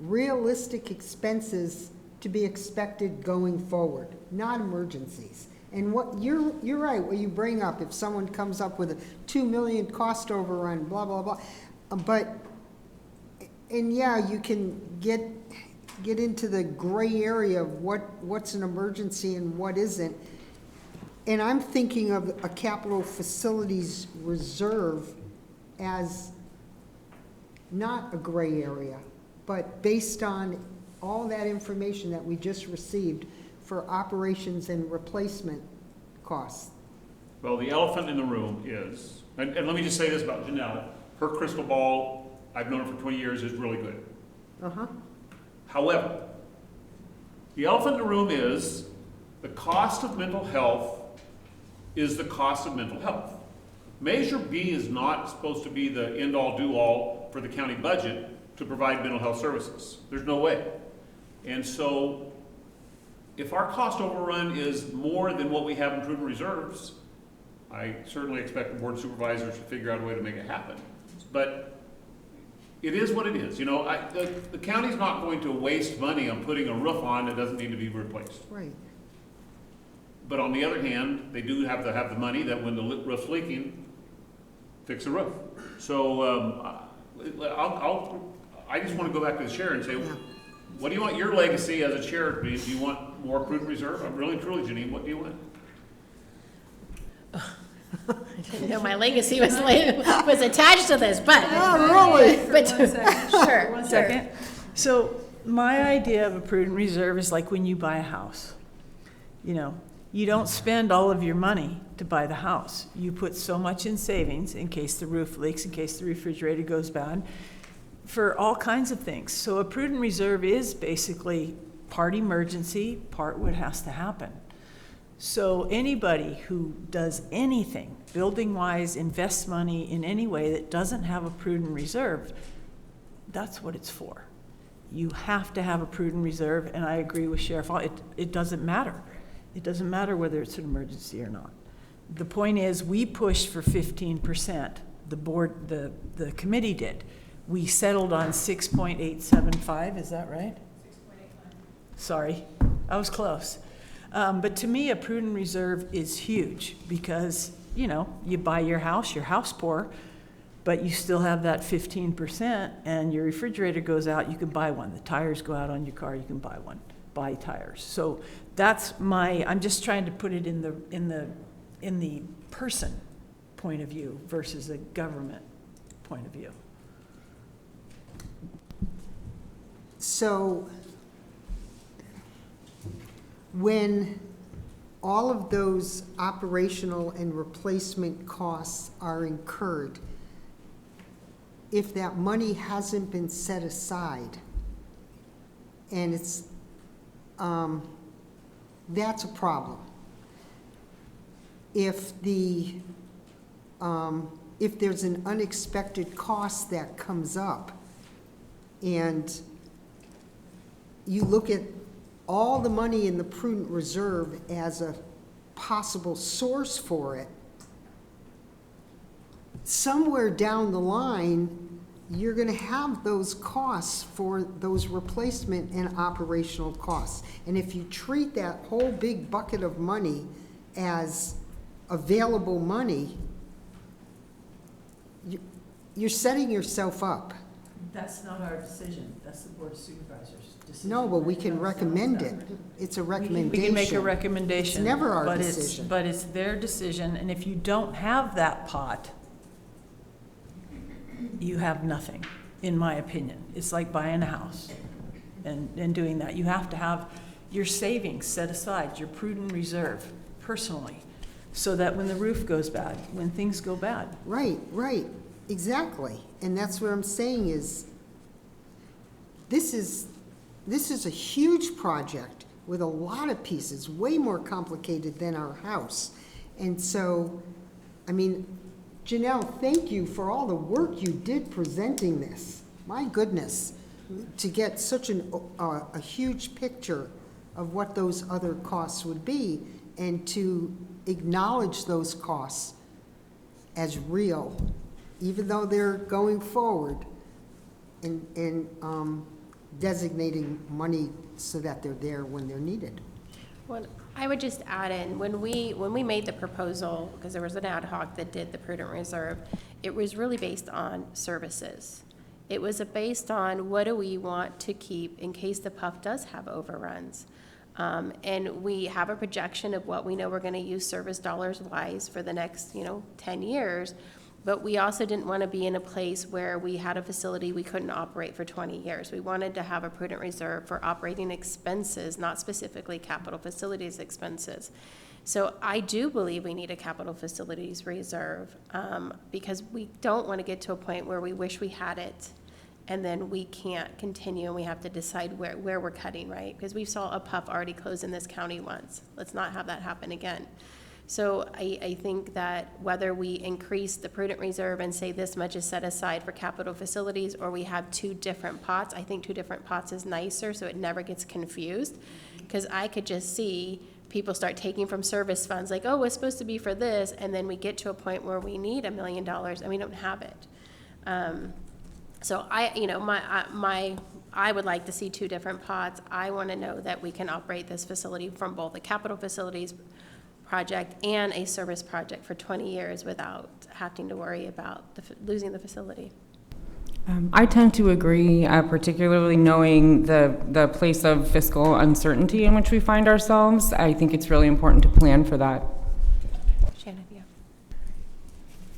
realistic expenses to be expected going forward, not emergencies. And what you're right, what you bring up, if someone comes up with a 2 million cost overrun, blah, blah, blah. And yeah, you can get into the gray area of what's an emergency and what isn't. And I'm thinking of a capital facilities reserve as not a gray area, but based on all that information that we just received for operations and replacement costs. Well, the elephant in the room is, and let me just say this about Janelle, her crystal ball, I've known her for 20 years, is really good. Uh-huh. However, the elephant in the room is the cost of mental health is the cost of mental health. Measure B is not supposed to be the end-all, do-all for the county budget to provide mental health services. There's no way. And so, if our cost overrun is more than what we have in prudent reserves, I certainly expect the board of supervisors to figure out a way to make it happen. But it is what it is. You know, the county's not going to waste money on putting a roof on that doesn't need to be replaced. Right. But on the other hand, they do have to have the money that when the roof's leaking, fix the roof. So I just want to go back to the chair and say, what do you want your legacy as a chair to be? Do you want more prudent reserve? I'm really truly, Janine, what do you want? I didn't know my legacy was attached to this, but. Oh, really? But, Sure. sure. One second. So my idea of a prudent reserve is like when you buy a house. You know, you don't spend all of your money to buy the house. You put so much in savings in case the roof leaks, in case the refrigerator goes bad, for all kinds of things. So a prudent reserve is basically part emergency, part what has to happen. So anybody who does anything, building-wise, invests money in any way that doesn't have a prudent reserve, that's what it's for. You have to have a prudent reserve, and I agree with Sheriff Hall, it doesn't matter. It doesn't matter whether it's an emergency or not. The point is, we pushed for 15%. The board, the committee did. We settled on 6.875, is that right? 6.89. Sorry, I was close. But to me, a prudent reserve is huge because, you know, you buy your house poor, but you still have that 15% and your refrigerator goes out, you can buy one. The tires go out on your car, you can buy one. Buy tires. So that's I'm just trying to put it in the person point of view versus a government point of view. So when all of those operational and replacement costs are incurred, if that money hasn't been set aside, and it's that's a problem. If there's an unexpected cost that comes up, and you look at all the money in the prudent reserve as a possible source for it, somewhere down the line, you're going to have those costs for those replacement and operational costs. And if you treat that whole big bucket of money as available money, you're setting yourself up. That's not our decision, that's the Board of Supervisors' decision. No, but we when can comes down to recommend that. it. It's a We recommendation. can make a recommendation. It's never our but decision. But it's their decision, and if you don't have that pot, you have nothing, in my opinion. It's like buying a house and doing that. You have to have your savings set aside, your prudent reserve, personally, so that when the roof goes bad, when things go bad. Right, exactly. And that's what I'm saying is, this is a huge project with a lot of pieces, way more complicated than our house. And so, I mean, Janelle, thank you for all the work you did presenting this. My goodness, to get such a huge picture of what those other costs would be, and to acknowledge those costs as real, even though they're going forward, and designating money so that they're there when they're needed. Well, I would just add in, when we made the proposal, because there was an ad hoc that did the prudent reserve, it was really based on services. It was based on what do we want to keep in case the PUF does have overruns. And we have a projection of what we know we're going to use service dollars wise for the next, 10 years. But we also didn't want to be in a place where we had a facility we couldn't operate for 20 years. We wanted to have a prudent reserve for operating expenses, not specifically capital facilities expenses. So I do believe we need a capital facilities reserve, because we don't want to get to a point where we wish we had it and then we can't continue and we have to decide where we're cutting, right? Because we saw a PUF already close in this county once. Let's not have that happen again. So I think that whether we increase the prudent reserve and say this much is set aside for capital facilities, or we have two different pots, I think two different pots is nicer so it never gets confused. Because I could just see people start taking from service funds like, oh, it's supposed to be for this, and then we get to a point where we need $1 million and we don't have it. So I would like to see two different pots. I want to know that we can operate this facility from both a capital facilities project and a service project for 20 years without having to worry about losing the facility. I tend to agree, particularly knowing the place of fiscal uncertainty in which we find ourselves. I think it's really important to plan for that. Shannon,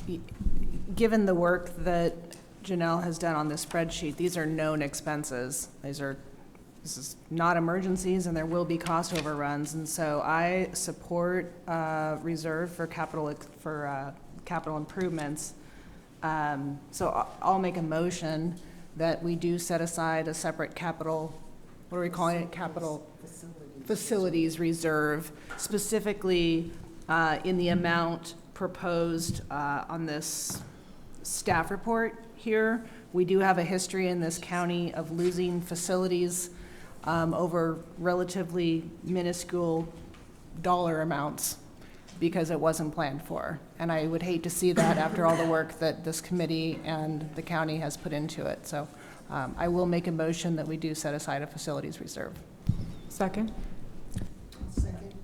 yeah. Given the work that Janelle has done on this spreadsheet, these are known expenses. This is not emergencies, and there will be cost overruns, and so I support reserve for capital improvements. So I'll make a motion that we do set aside a separate capital, what are we calling it? Capital facilities reserve, specifically in the amount proposed on this staff report here. We do have a history in this county of losing facilities over relatively minuscule dollar amounts because it wasn't planned for. And I would hate to see that after all the work that this committee and the county has put into it. So I will make a motion that we do set aside a facilities reserve. Second? Second?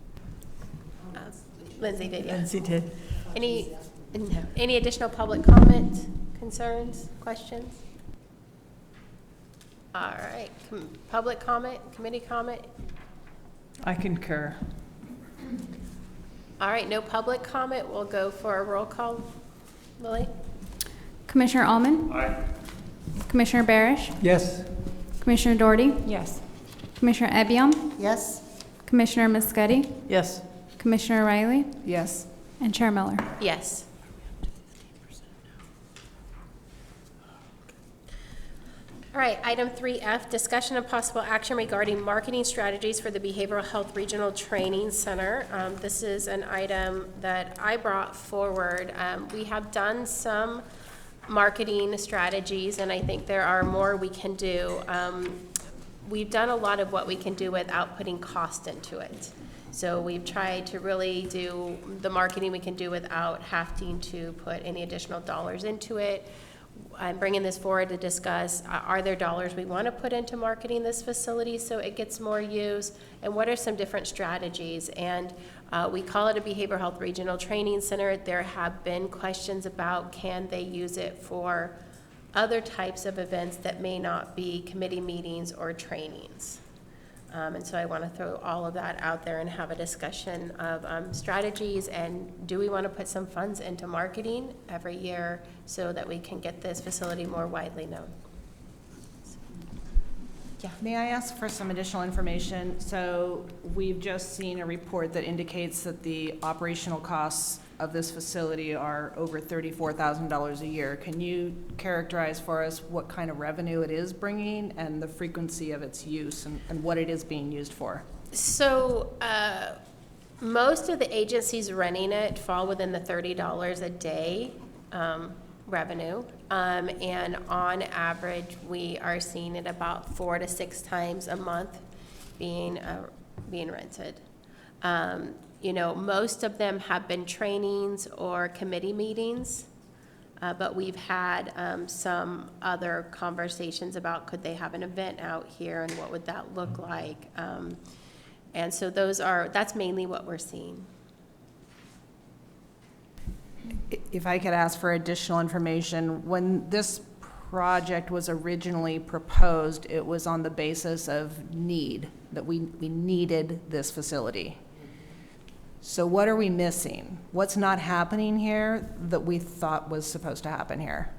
Lindsay did, yeah. Nancy did. Any additional public comment, concerns, questions? All right, public comment, committee comment? I concur. All right, no public comment. We'll go for a roll call. Lily? Commissioner Allman? Aye. Commissioner Barish? Yes. Commissioner Doherty? Yes. Commissioner Ebiom? Yes? Commissioner Muscuddy? Yes. Commissioner Riley? Yes. And Chair Miller. Yes. All right, item 3F, discussion of possible action regarding marketing strategies for the Behavioral Health Regional Training Center. This is an item that I brought forward. We have done some marketing strategies, and I think there are more we can do. We've done a lot of what we can do without putting cost into it. So we've tried to really do the marketing we can do without having to put any additional dollars into it. I'm bringing this forward to discuss, are there dollars we want to put into marketing this facility so it gets more use? And what are some different strategies? And we call it a Behavioral Health Regional Training Center. There have been questions about can they use it for other types of events that may not be committee meetings or trainings. And so I want to throw all of that out there and have a discussion of strategies, and do we want to put some funds into marketing every year so that we can get this facility more widely known? Yeah. May I ask for some additional information? So we've just seen a report that indicates that the operational costs of this facility are over $34,000 a year. Can you characterize for us what kind of revenue it is bringing and the frequency of its use and what it is being used for? So most of the agencies running it fall within the $30 a day revenue. And on average, we are seeing it about 4 to 6 times a month being rented. You know, most of them have been trainings or committee meetings, but we've had some other conversations about could they have an event out here and what would that look like. And so that's mainly what we're seeing. If I could ask for additional information, when this project was originally proposed, it was on the basis of need, that we needed this facility. So what are we missing? What's not happening here that we thought was supposed to happen here?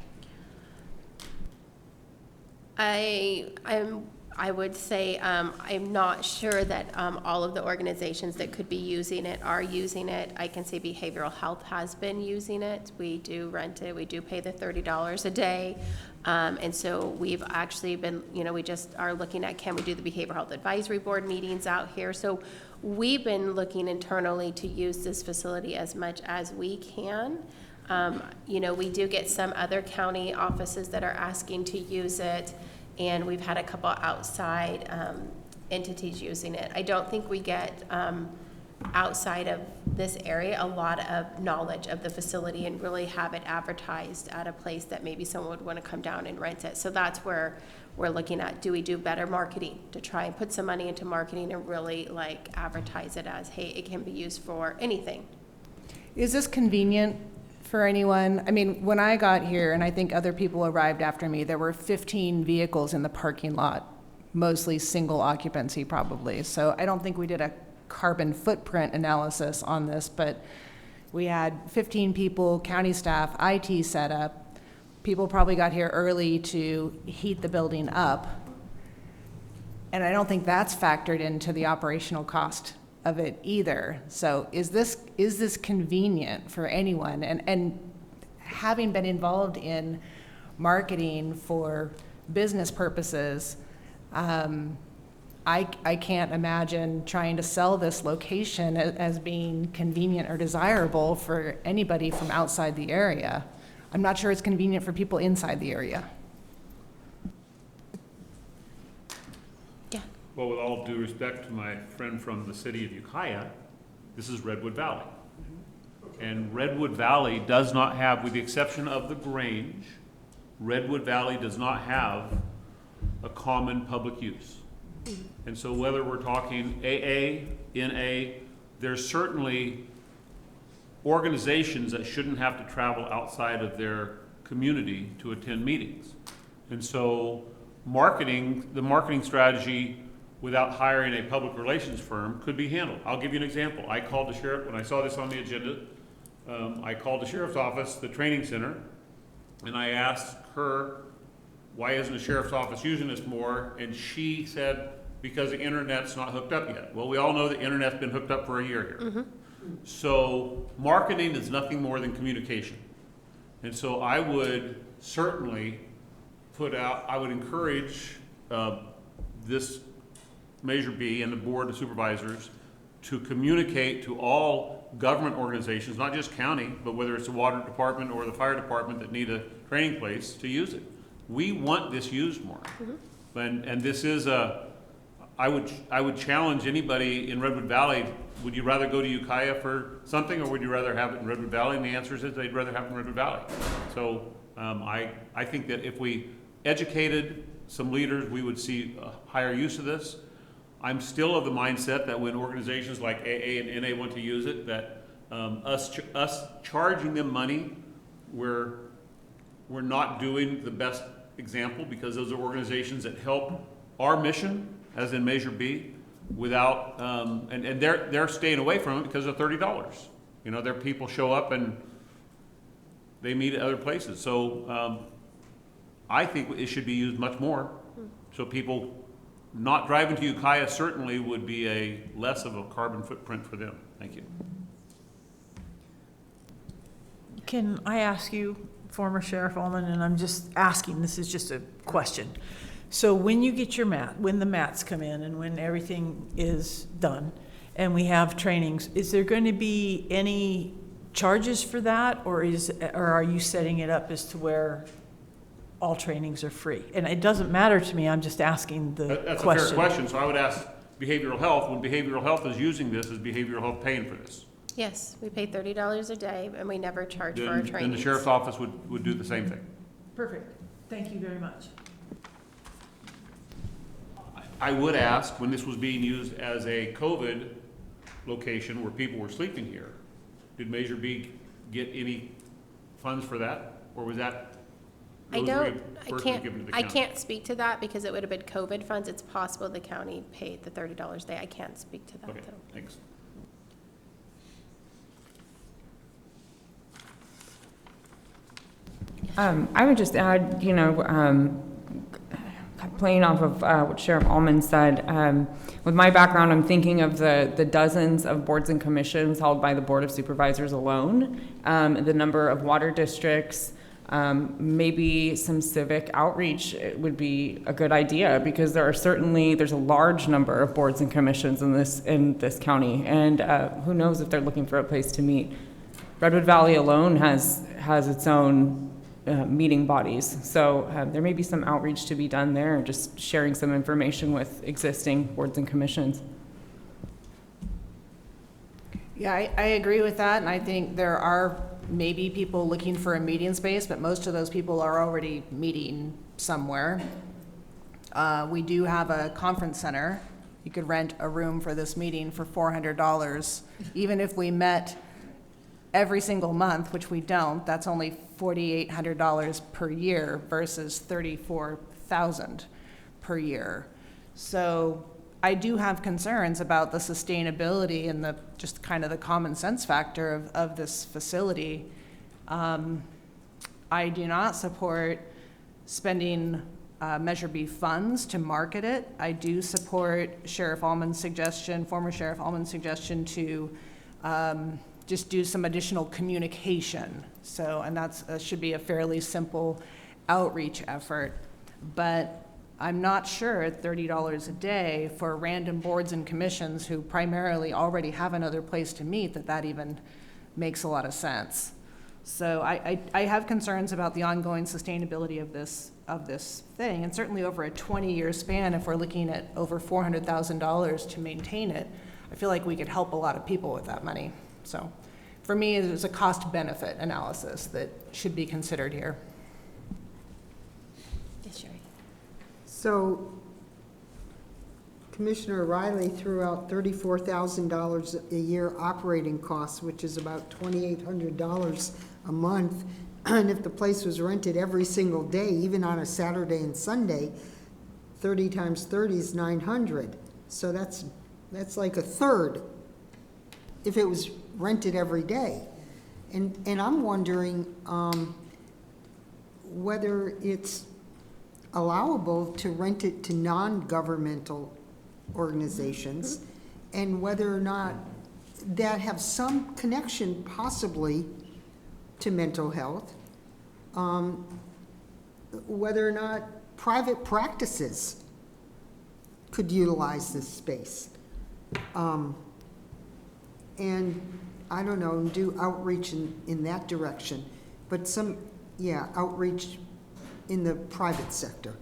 I would say I'm not sure that all of the organizations that could be using it are using it. I can say behavioral health has been using it. We do rent it. We do pay the $30 a day. And so we've actually been, you know, we just are looking at can we do the behavioral health advisory board meetings out here. So we've been looking internally to use this facility as much as we can. You know, we do get some other county offices that are asking to use it, and we've had a couple outside entities using it. I don't think we get outside of this area a lot of knowledge of the facility and really have it advertised at a place that maybe someone would want to come down and rent it. So that's where we're looking at, do we do better marketing to try and put some money into marketing and really like advertise it as, hey, it can be used for anything. Is this convenient for anyone? I mean, when I got here, and I think other people arrived after me, there were 15 vehicles in the parking lot, mostly single occupancy probably. So I don't think we did a carbon footprint analysis on this, but we had 15 people, county staff, IT set up. People probably got here early to heat the building up. And I don't think that's factored into the operational cost of it either. So is this convenient for anyone? And having been involved in marketing for business purposes, I can't imagine trying to sell this location as being convenient or desirable for anybody from outside the area. I'm not sure it's convenient for people inside the area. Yeah. Well, with all due respect to my friend from the city of Ukiah, this is Redwood Valley. And Redwood Valley does not have, with the exception of the Grange, Redwood Valley does not have a common public use. And so whether we're talking AA, NA, there's certainly organizations that shouldn't have to travel outside of their community to attend meetings. And so the marketing strategy without hiring a public relations firm could be handled. I'll give you an example. I called the sheriff, when I saw this on the agenda, I called the sheriff's office, the training center, and I asked her, why isn't the sheriff's office using this more? And she said, because the internet's not hooked up yet. Well, we all know the internet's been hooked up for a year here. Mm-hmm. So marketing is nothing more than communication. And so I would certainly I would encourage this Measure B and the Board of Supervisors to communicate to all government organizations, not just county, but whether it's the water department or the fire department that need a training place to use it. We want this used more. Mm-hmm. And this is I would challenge anybody in Redwood Valley, would you rather go to Ukiah for something or would you rather have it in Redwood Valley? And the answer is they'd rather have it in Redwood Valley. So I think that if we educated some leaders, we would see a higher use of this. I'm still of the mindset that when organizations like AA and NA want to use it, that us charging them money, we're not doing the best example, because those are organizations that help our mission, as in Measure B, without, and they're staying away from it because of $30. You know, their people show up and they meet at other places. So I think it should be used much more. So people not driving to Ukiah certainly would be a less of a carbon footprint for them. Thank you. Can I ask you, former Sheriff Ullman, and I'm just asking, this is just a question. So when you get your when the mats come in and when everything is done and we have trainings, is there going to be any charges for that, or are you setting it up as to where all trainings are free? And it doesn't matter to me, I'm just asking the question. That's a fair question, so I would ask behavioral health, when behavioral health is using this, is behavioral health paying for this? Yes, we pay $30 a day, and we never charge for our Then trainings. the sheriff's office would do the same thing. Perfect. Thank you very much. I would ask, when this was being used as a COVID location where people were sleeping here, did Measure B get any funds for that? Or was that? I given to the county? can't speak to that because it would have been COVID funds. It's possible the county paid the $30 a day. I can't speak to that, Okay, though. thanks. I would just add, playing off of what Sheriff Ullman said, with my background, I'm thinking of the dozens of boards and commissions held by the Board of Supervisors alone, the number of water districts, maybe some civic outreach would be a good idea, because there's a large number of boards and commissions in this county, and who knows if they're looking for a place to meet. Redwood Valley alone has its own meeting bodies. So there may be some outreach to be done there, just sharing some information with existing boards and commissions. Yeah, I agree with that, and I think there are maybe people looking for a meeting space, but most of those people are already meeting somewhere. We do have a conference center. You could rent a room for this meeting for $400. Even if we met every single month, which we don't, that's only $4,800 per year versus $34,000 per year. So I do have concerns about the sustainability and the just kind of the common sense factor of this facility. I do not support spending Measure B funds to market it. I do support Sheriff Ullman's suggestion, former Sheriff Ullman's suggestion to just do some additional communication. So, and that should be a fairly simple outreach effort. But I'm not sure at $30 a day for random boards and commissions who primarily already have another place to meet that even makes a lot of sense. So I have concerns about the ongoing sustainability of this thing, and certainly over a 20-year span, if we're looking at over $400,000 to maintain it, I feel like we could help a lot of people with that money. So for me, it's a cost-benefit analysis that should be considered here. Yes, Sherry. So Commissioner Riley threw out $34,000 a year operating costs, which is about $2,800 a month. And if the place was rented every single day, even on a Saturday and Sunday, 30 times 30 is 900. So that's like a third if it was rented every day. And I'm wondering whether it's allowable to rent it to non-governmental organizations, and whether or not that have some connection possibly to mental health, whether or not private practices could utilize this space. And I don't know, do outreach in that direction, but outreach in the private sector.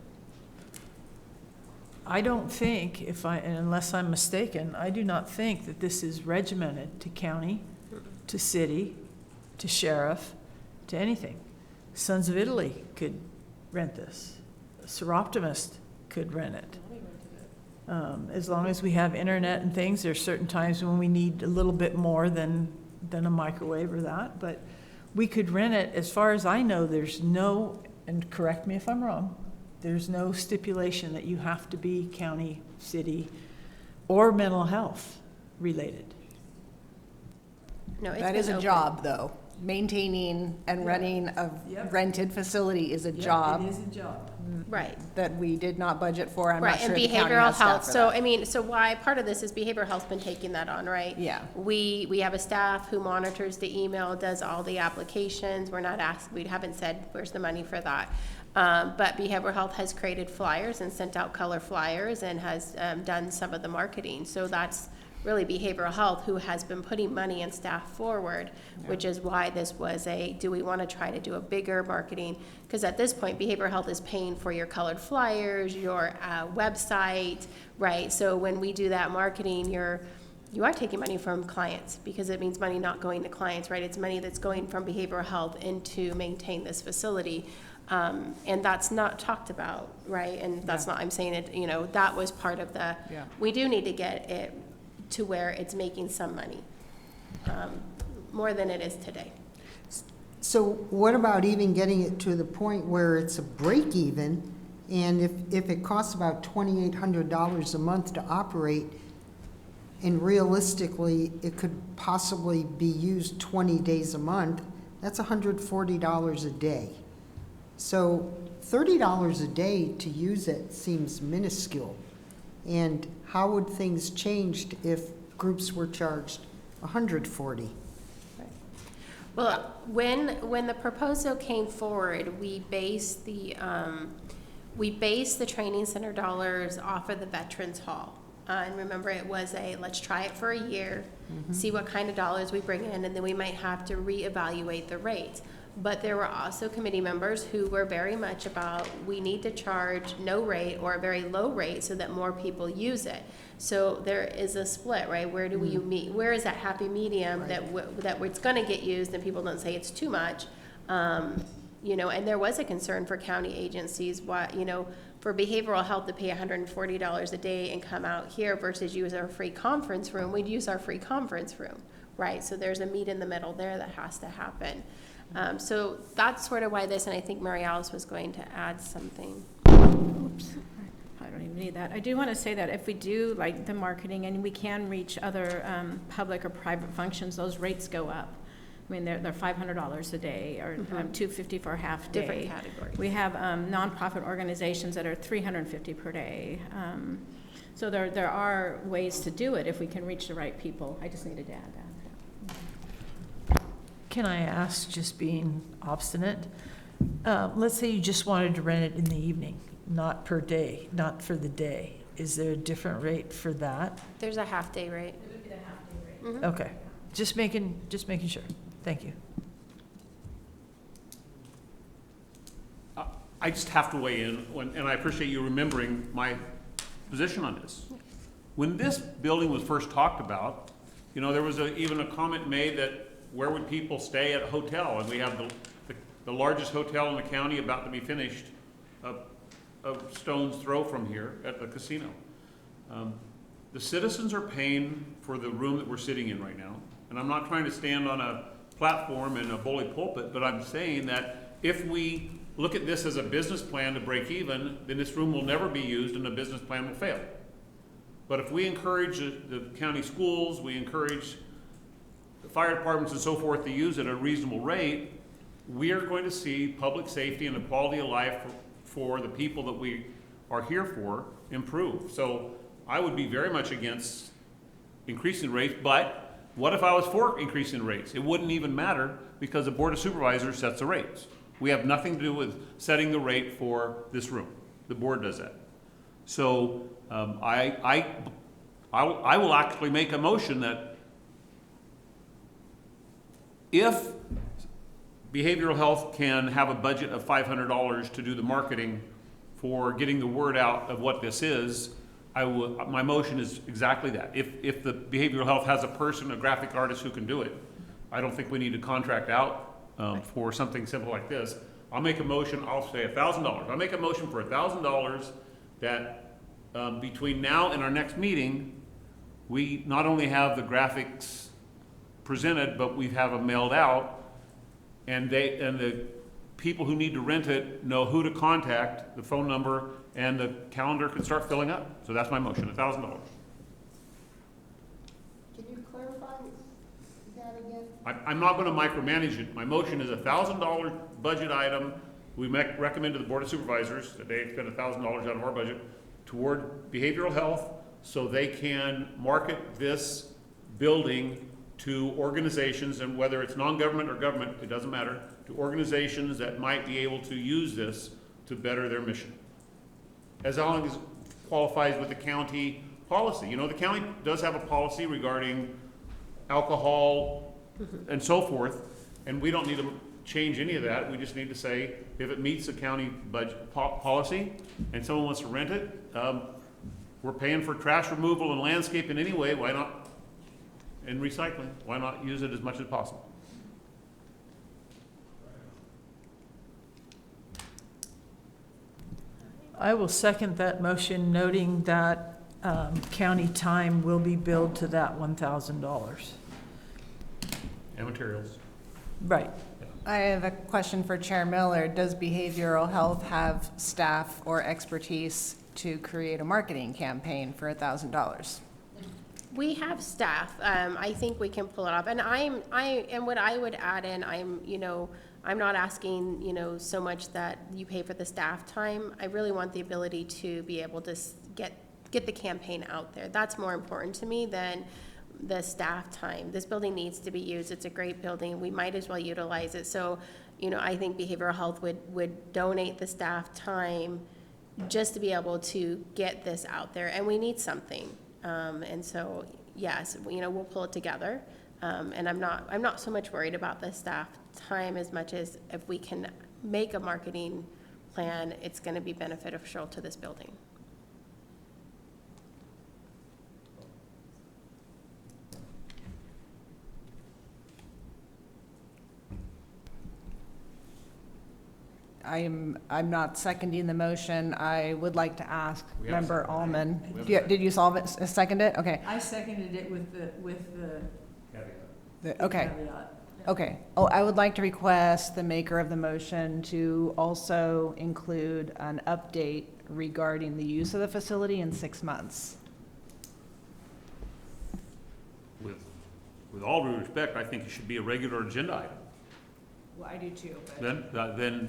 I don't think, unless I'm mistaken, I do not think that this is regimented to county, to city, to sheriff, to anything. Sons of Italy could rent this. Seroptimist could rent it. As long as we have internet and things, there's certain times when we need a little bit more than a microwave or that, but we could rent it. As far as I know, there's no, and correct me if I'm wrong, there's no stipulation that you have to be county, city, or mental health related. No, it's That been is a open. job, though. Maintaining and Yeah. running a Yep. rented facility is a job It is a job. Right. that we did not budget for. I'm not Right, sure and the county behavioral has staff health, for so, that. I mean, so why, part of this is behavioral health's been taking that on, right? Yeah. We have a staff who monitors the email, does all the applications, we're not asked, we haven't said, where's the money for that? But behavioral health has created flyers and sent out color flyers and has, done some of the marketing, so that's really behavioral health who has been putting money and staff forward, which is why this was do we want to try to do a bigger marketing? Because at this point, behavioral health is paying for your colored flyers, your website, right? So when we do that marketing, you are taking money from clients because it means money not going to clients, right? It's money that's going from behavioral health into maintain this facility. And that's not talked about, right? And that's not, I'm saying it, that was part of Yeah. we do need to get it to where it's making some money, more than it is today. So what about even getting it to the point where it's a break even? And if it costs about $2,800 a month to operate, and realistically, it could possibly be used 20 days a month, that's $140 a day. So $30 a day to use it seems minuscule. And how would things changed if groups were charged $140? Well, when the proposal came forward, we based the training center dollars off of the Veterans Hall. And remember, it was let's try it for a year, see what kind of dollars we bring in, and then we might have to reevaluate the rates. But there were also committee members who were very much about, we need to charge no rate or a very low rate so that more people use it. So there is a split, right? Where do we meet? Where is that happy medium that it's going to get used and people don't say it's too much? And there was a concern for county agencies, for behavioral health to pay $140 a day and come out here versus use our free conference room, we'd use our free conference room, right? So there's a meet in the middle there that has to happen. So that's sort of why this, and I think Mary Alice was going to add something. Oops, I don't even need that. I do want to say that if we do like the marketing and we can reach other public or private functions, those rates go up. I mean, they're $500 a day or $250 for a half day. Different categories. We have nonprofit organizations that are $350 per day. So there are ways to do it if we can reach the right people. I just needed to add that. Can I ask, just being obstinate, let's say you just wanted to rent it in the evening, not per day, not for the day. Is there a different rate for that? There's a half-day rate. It would be the half-day rate. Okay, just making sure. Thank you. I just have to weigh in, and I appreciate you remembering my position on this. When this building was first talked about, there was even a comment made that where would people stay at a hotel? And we have the largest hotel in the county about to be finished a stone's throw from here at the casino. The citizens are paying for the room that we're sitting in right now. And I'm not trying to stand on a platform in a bully pulpit, but I'm saying that if we look at this as a business plan to break even, then this room will never be used and the business plan will fail. But if we encourage the county schools, we encourage the fire departments and so forth to use it at a reasonable rate, we are going to see public safety and the quality of life for the people that we are here for improve. So I would be very much against increasing rates, but what if I was for increasing rates? It wouldn't even matter because the Board of Supervisors sets the rates. We have nothing to do with setting the rate for this room. The board does that. So I will actually make a motion that if behavioral health can have a budget of $500 to do the marketing for getting the word out of what this is, my motion is exactly that. If the behavioral health has a person, a graphic artist who can do it, I don't think we need to contract out for something simple like this. I'll make a motion, I'll say $1,000. I'll make a motion for $1,000 that between now and our next meeting, we not only have the graphics presented, but we have them mailed out, and the people who need to rent it know who to contact, the phone number, and the calendar can start filling up. So that's my motion, $1,000. Can you clarify that again? I'm not gonna micromanage it. My motion is $1,000 budget item. We recommend to the Board of Supervisors that they spend $1,000 out of our budget toward behavioral health, so they can market this building to organizations, and whether it's non-government or government, it doesn't matter, to organizations that might be able to use this to better their mission. As long as it qualifies with the county policy. You know, the county does have a policy regarding alcohol and so forth, and we don't need to change any of that. We just need to say, if it meets the county budget policy and someone wants to rent it, we're paying for trash removal and landscaping anyway, why not, and recycling, why not use it as much as possible? I will second that motion, noting that county time will be billed to that $1,000. And materials. Right. I have a question for Chair Miller. Does behavioral health have staff or expertise to create a marketing campaign for $1,000? We have staff. I think we can pull it off. And and what I would add in, I'm not asking, so much that you pay for the staff time. I really want the ability to be able to get the campaign out there. That's more important to me than the staff time. This building needs to be used. It's a great building. We might as well utilize it. So, I think behavioral health would donate the staff time just to be able to get this out there. And we need something. And so, yes, we'll pull it together. And I'm not so much worried about the staff time as much as if we can make a marketing plan, it's going to be beneficial to this building. I'm not seconding the motion. I would like to ask We have a Member second. Allman. We have a Did second. you solve it, second it? Okay. I seconded it with the Okay. caveat. Okay. Oh, I would like to request the maker of the motion to also include an update regarding the use of the facility in 6 months. With all due respect, I think it should be a regular agenda item. Well, I do too, Then,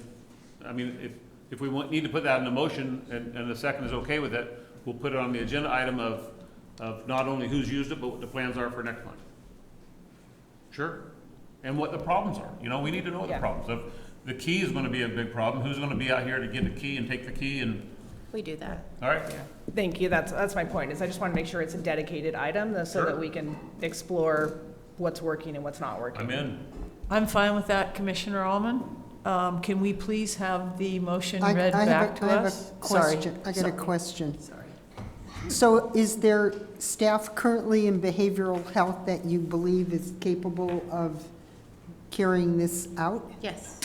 I mean, if we need to put that in the motion and the second is okay with it, we'll put it on the agenda item of not only who's used it, but what the plans are for next month. Sure. And what the problems are. We need to know what the Yeah. problems are. The key is gonna be a big problem. Who's gonna be out here to get the key and take the key and, We do that. all right? Thank you. That's my point, is I just want to make sure it's a dedicated item so Sure. that we can explore what's working and what's not working. I'm in. I'm fine with that, Commissioner Allman. Can we please have the motion I read have back a- to I have a us? question. I got a Sorry. question. Sorry. So is there staff currently in behavioral health that you believe is capable of carrying this out? Yes.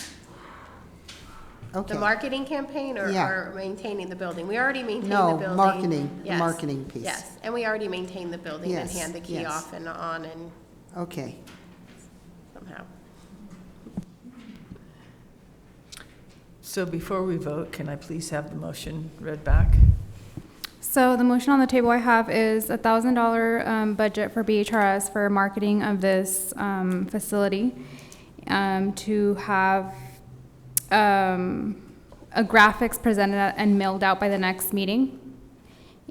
Okay. The marketing campaign or, Yeah. or maintaining the building? We already maintain the No, building. marketing, the Yes. marketing piece. Yes, and we already maintain the building and Yes, hand the key yes. off and on and Okay. somehow. So before we vote, can I please have the motion read back? So the motion on the table I have is $1,000 budget for BHRS for marketing of this facility, to have a graphics presented and mailed out by the next meeting.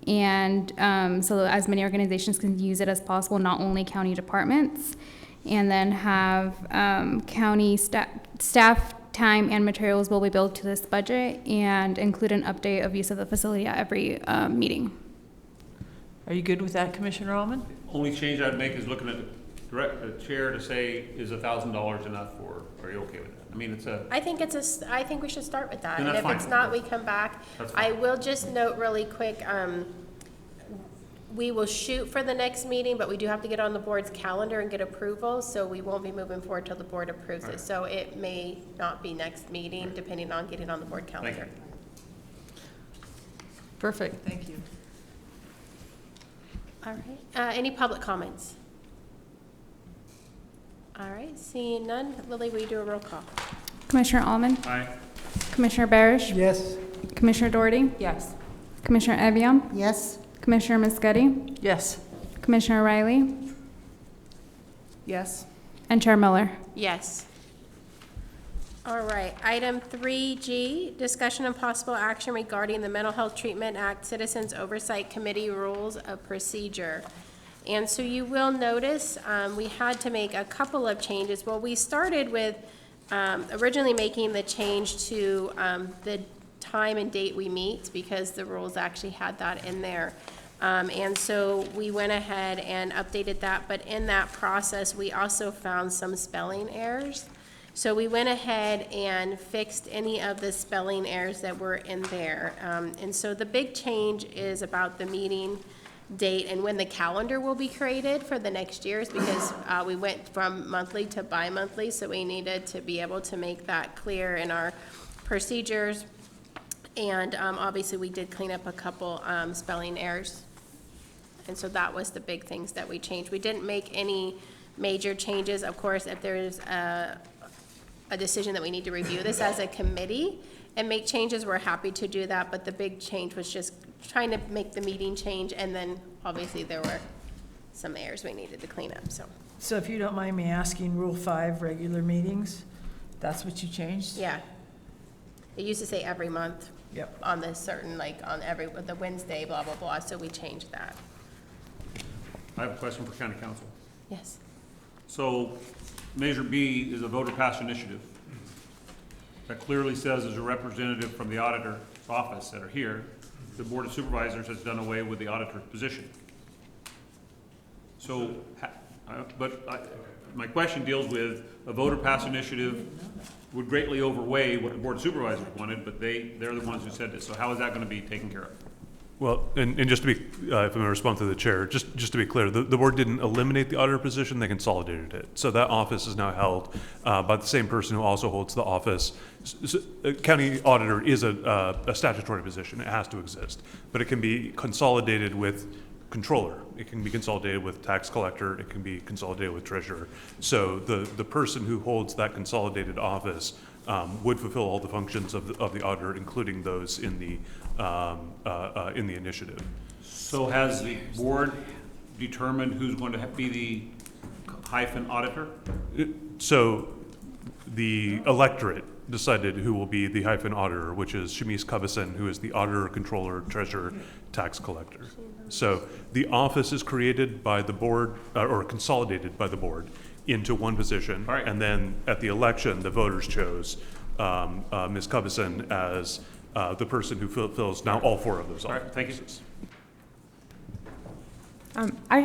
And so as many organizations can use it as possible, not only county departments. And then have county staff time and materials will be billed to this budget, and include an update of use of the facility at every meeting. Are you good with that, Commissioner Allman? Only change I'd make is looking at the chair to say, is $1,000 enough, or are you okay with that? I mean, it's a, I think I think we should start with that. Then And that's if it's fine. not, we come back. That's I fine. will just note really quick, we will shoot for the next meeting, but we do have to get on the board's calendar and get approval, so we won't be moving forward till the board approves it. So it may not be next meeting, depending on getting on the board calendar. Perfect. Thank you. All right, any public comments? All right, seeing none, Lily, will you do a roll call? Commissioner Allman, Aye. Commissioner Barish, Yes. Commissioner Doherty, Yes. Commissioner Evian, Yes? Commissioner Muscetti, Yes. Commissioner Riley, Yes? and Chair Miller. Yes. All right, item 3G, discussion and possible action regarding the Mental Health Treatment Act Citizens Oversight Committee Rules of Procedure. And so you will notice, we had to make a couple of changes. Well, we started with originally making the change to the time and date we meet, because the rules actually had that in there. And so we went ahead and updated that, but in that process, we also found some spelling errors. So we went ahead and fixed any of the spelling errors that were in there. And so the big change is about the meeting date and when the calendar will be created for the next years, because we went from monthly to bi-monthly, so we needed to be able to make that clear in our procedures. And obviously, we did clean up a couple spelling errors. And so that was the big things that we changed. We didn't make any major changes. Of course, if there's a decision that we need to review this as a committee and make changes, we're happy to do that. But the big change was just trying to make the meeting change, and then obviously there were some errors we needed to clean up, so. So if you don't mind me asking, Rule 5, regular meetings, that's what you changed? Yeah. It used to say every month. Yep. On this certain, like, on the Wednesday, blah, blah, blah, so we changed that. I have a question for county council. Yes. So Measure B is a voter pass initiative that clearly says as a representative from the auditor's office that are here, the Board of Supervisors has done away with the auditor's position. So, my question deals with a voter pass initiative would greatly overweigh what the Board of Supervisors wanted, but they're the ones who said this. So how is that going to be taken care of? Well, and just to be, if I'm going to respond to the chair, just to be clear, the board didn't eliminate the auditor position, they consolidated it. So that office is now held by the same person who also holds the office. County auditor is a statutory position, it has to exist, but it can be consolidated with controller, it can be consolidated with tax collector, it can be consolidated with treasurer. So the person who holds that consolidated office would fulfill all the functions of the auditor, including those in the initiative. So has the board determined who's going to be the hyphen auditor? So the electorate decided who will be the hyphen auditor, which is Shamice Covison, who is the auditor, controller, treasurer, tax collector. So the office is created by the board, or consolidated by the board into one position. All right. And then at the election, the voters chose Ms. Covison as the person who fulfills now all four of those All right, offices. thank you. I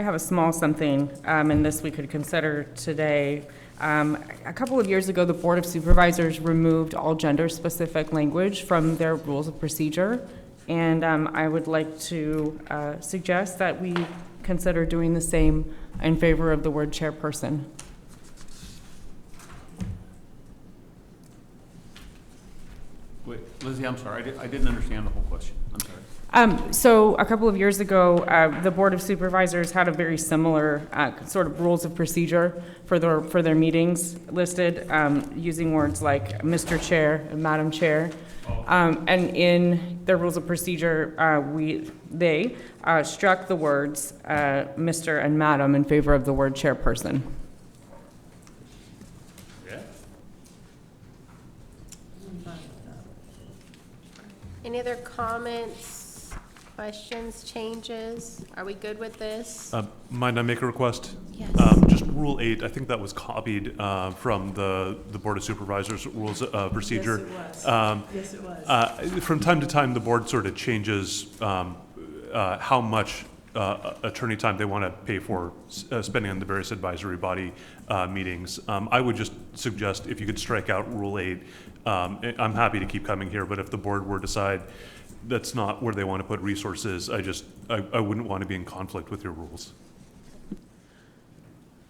have a small something, and this we could consider today. A couple of years ago, the Board of Supervisors removed all gender-specific language from their rules of procedure, and I would like to suggest that we consider doing the same in favor of the word chairperson. Wait, Lizzie, I'm sorry, I didn't understand the whole question. I'm sorry. So a couple of years ago, the Board of Supervisors had a very similar sort of rules of procedure for their meetings listed, using words like Mr. Chair and Madam Chair. And in their rules of procedure, they struck the words Mr. and Madam in favor of the word chairperson. Yeah. Any other comments, questions, changes? Are we good with this? Mind I make a request? Yes. Just Rule 8, I think that was copied from the Board of Supervisors Rules of Procedure. Yes, it was. From time to time, the board sort of changes how much attorney time they want to pay for spending on the various advisory body meetings. I would just suggest if you could strike out Rule 8. I'm happy to keep coming here, but if the board were to decide that's not where they want to put resources, I wouldn't want to be in conflict with your rules.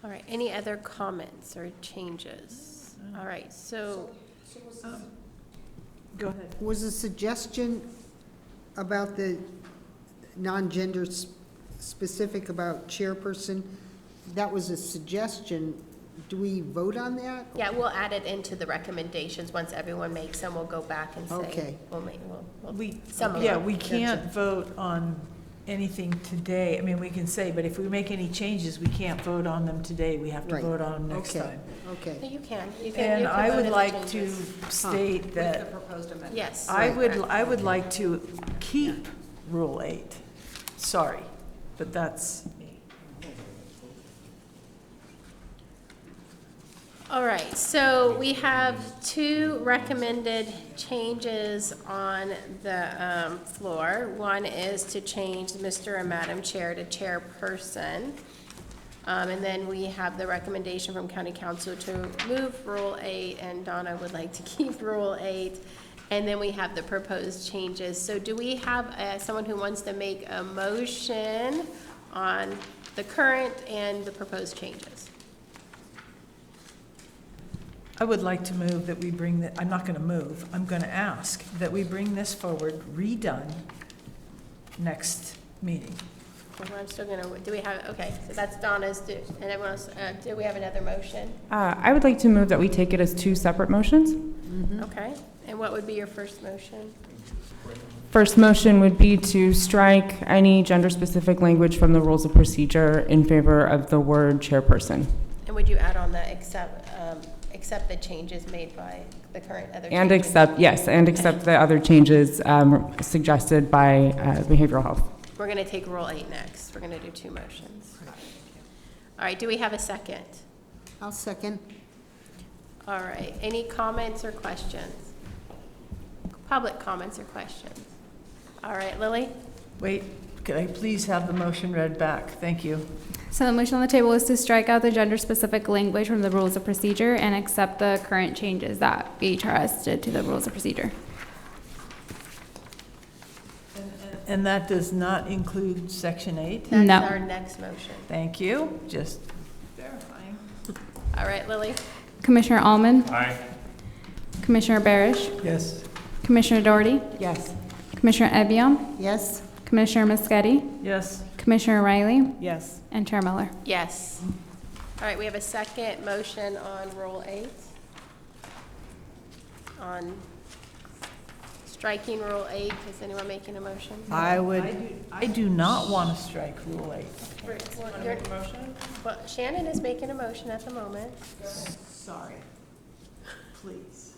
All right, any other comments or changes? All right, so, Go ahead. Was a suggestion about the non-gender specific about chairperson, that was a suggestion. Do we vote on that? yeah, we'll add it into the recommendations. Once everyone makes them, we'll go back and say. Okay. Some of Yeah, them. we can't vote on anything today. I mean, we can say, but if we make any changes, we can't vote on them today. We have to Right. vote on them next Okay. time. No, Okay. you can. You And can I vote would as like to changes. state that Yes. I would like to keep Rule 8. Sorry, but that's me. All right, so we have two recommended changes on the floor. One is to change Mr. and Madam Chair to chairperson. And then we have the recommendation from County Council to move Rule 8, and Donna would like to keep Rule 8. And then we have the proposed changes. So do we have someone who wants to make a motion on the current and the proposed changes? I would like to move that we bring I'm not going to move, I'm going to ask that we bring this forward redone next meeting. Well, I'm still gonna, do we have, okay, so that's Donna's, and everyone else, do we have another motion? I would like to move that we take it as two separate motions. Okay, and what would be your first motion? First motion would be to strike any gender-specific language from the rules of procedure in favor of the word chairperson. And would you add on the accept the changes made by the current other changes? And accept, yes, and accept the other changes suggested by behavioral health. We're gonna take Rule 8 next. We're gonna do two motions. All right, do we have a second? I'll second. All right, any comments or questions? Public comments or questions? All right, Lily? Wait, could I please have the motion read back? Thank you. So the motion on the table is to strike out the gender-specific language from the rules of procedure and accept the current changes that BHRS did to the rules of procedure. And that does not include Section 8? That's No. our next motion. Thank you, just verifying. All right, Lily? Commissioner Allman, Aye. Commissioner Barish, Yes. Commissioner Doherty, Yes. Commissioner Ebiom, Yes? Commissioner Muschetti, Yes, Commissioner Riley, Yes. and Chair Miller. Yes. All right, we have a second motion on Rule 8. On striking Rule 8, is anyone making a motion? I do not want to strike Rule 8. Well, Shannon is making a motion at the moment. Sorry. Please.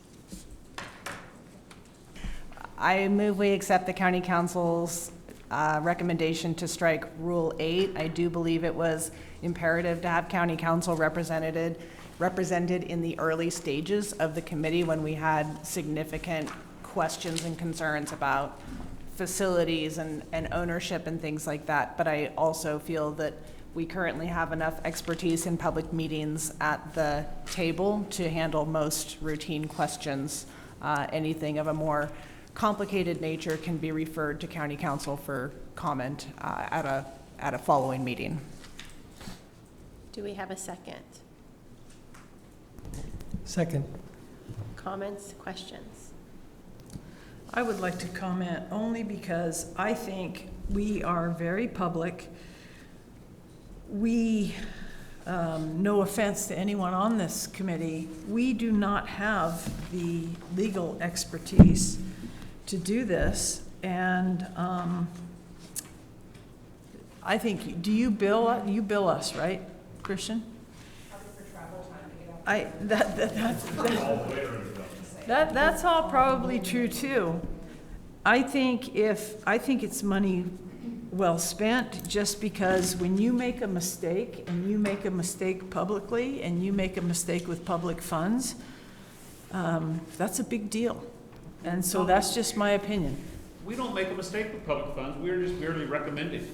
I move we accept the county council's recommendation to strike Rule 8. I do believe it was imperative to have county council represented in the early stages of the committee when we had significant questions and concerns about facilities and ownership and things like that. But I also feel that we currently have enough expertise in public meetings at the table to handle most routine questions. Anything of a more complicated nature can be referred to county council for comment at a following meeting. Do we have a second? Second. Comments, questions? I would like to comment only because I think we are very public. We, no offense to anyone on this committee, we do not have the legal expertise to do this. And I think, you bill us, right, Christian? That's all probably true too. I think it's money well spent, just because when you make a mistake, and you make a mistake publicly, and you make a mistake with public funds, that's a big deal. And so that's just my opinion. We don't make a mistake with public funds, we're just merely recommending.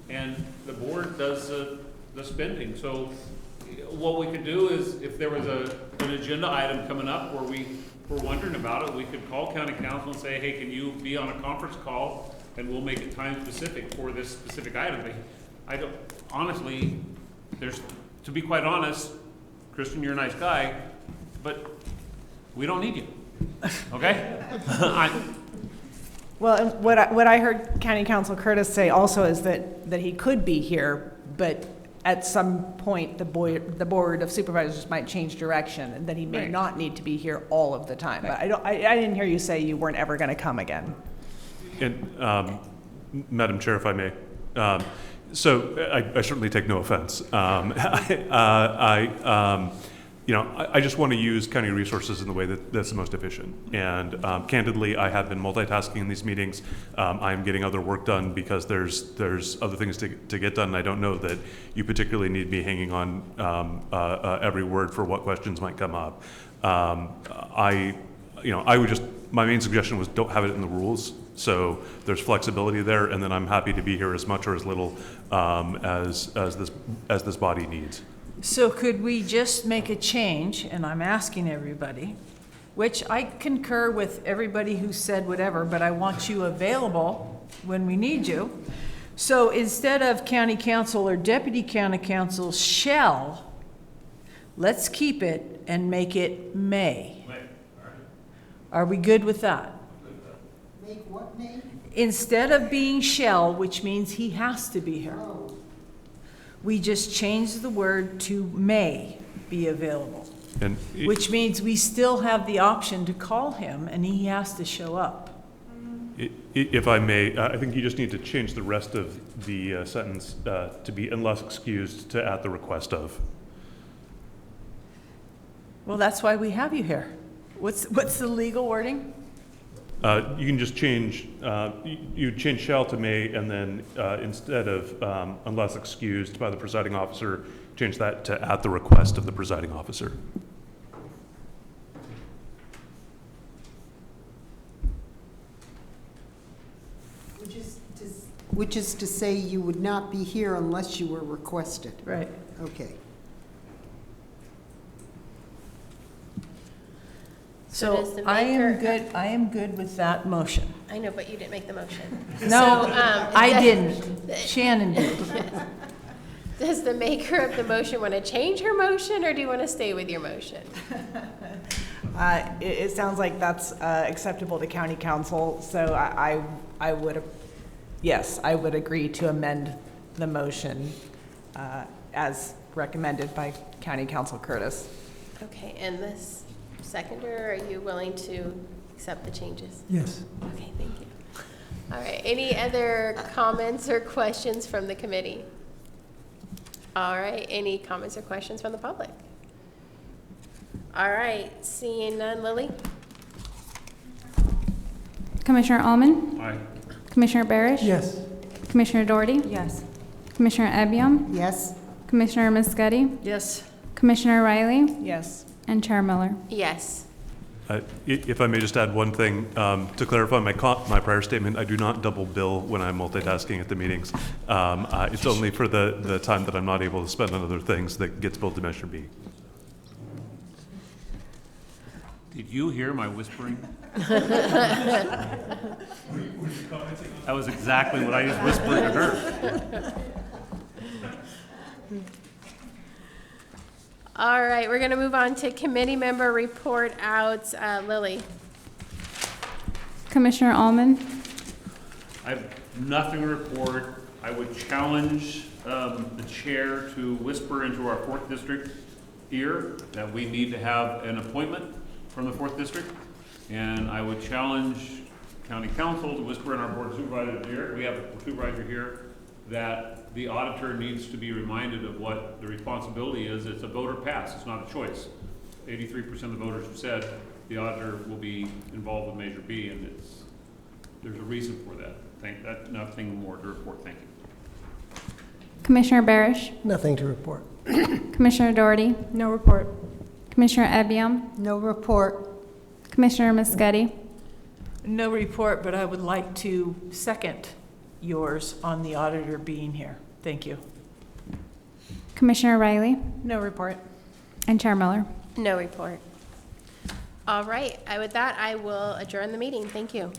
and the board does the spending. So what we could do is, if there was an agenda item coming up where we were wondering about it, we could call county council and say, hey, can you be on a conference call, and we'll make it time specific for this specific item. But I don't, honestly, to be quite honest, Kristen, you're a nice guy, but we don't need you, okay? Well, and what I heard County Council Curtis say also is that he could be here, but at some point, the Board of Supervisors might change direction, and that he may Right. not need to be here all of the time. But I didn't hear you say you weren't ever going to come again. And, Madam Chair, if I may, so I certainly take no offense. I just want to use county resources in the way that's the most efficient. And candidly, I have been multitasking in these meetings. I'm getting other work done because there's other things to get done. And I don't know that you particularly need me hanging on every word for what questions might come up. I would just, my main suggestion was don't have it in the rules. So there's flexibility there, and then I'm happy to be here as much or as little as this body needs. So could we just make a change, and I'm asking everybody, which I concur with everybody who said whatever, but I want you available when we need you. So instead of county council or deputy county council shall, let's keep it and make it may. Are we good with that? Make what name? Instead of being shall, which means he has to be here, Oh, we just change the word to may be available, And which means we still have the option to call him and he has to show up. if I may, I think you just need to change the rest of the sentence to be unless excused to at the request of. Well, that's why we have you here. What's the legal wording? You can just change, you change shall to may, and then instead of unless excused by the presiding officer, change that to at the request of the presiding officer. which is to say you would not be here unless you were requested. Right. Okay. So does So the I maker- I am good with that motion. I know, but you didn't make the motion. No, So, I didn't. Shannon did. Does the maker of the motion want to change her motion, or do you want to stay with your motion? It sounds like that's acceptable to county council, so I would, yes, I would agree to amend the motion as recommended by County Council Curtis. Okay, and this seconder, are you willing to accept the changes? Yes. Okay, thank you. All right, any other comments or questions from the committee? All right, any comments or questions from the public? All right, seeing none, Lily? Commissioner Almond? Aye. Commissioner Barish? Yes. Commissioner Doherty? Yes. Commissioner Ebium? Yes? Commissioner Muscati? Yes. Commissioner Riley? Yes. And Chair Miller. Yes. If I may just add one thing, to clarify my prior statement, I do not double bill when I'm multitasking at the meetings. It's only for the time that I'm not able to spend on other things that gets billed to Measure B. Did you hear my whispering? That was exactly what I just whispered to her. All right, we're going to move on to committee member report outs. Lily? Commissioner Almond? I have nothing to report. I would challenge the chair to whisper into our 4th District ear that we need to have an appointment from the 4th District. And I would challenge County Council to whisper in our Board of Supervisors ear, we have a supervisor here, that the auditor needs to be reminded of what the responsibility is. It's a voter pass, it's not a choice. 83% of the voters have said the auditor will be involved with Measure B, and there's a reason for that. Nothing more to report, thank you. Commissioner Barish? Nothing to report. Commissioner Doherty? No report. Commissioner Ebium? No report. Commissioner Muscati? No report, but I would like to second yours on the auditor being here. Thank you. Commissioner Riley No report. and Chair Miller. No report. All right, with that, I will adjourn the meeting. Thank you.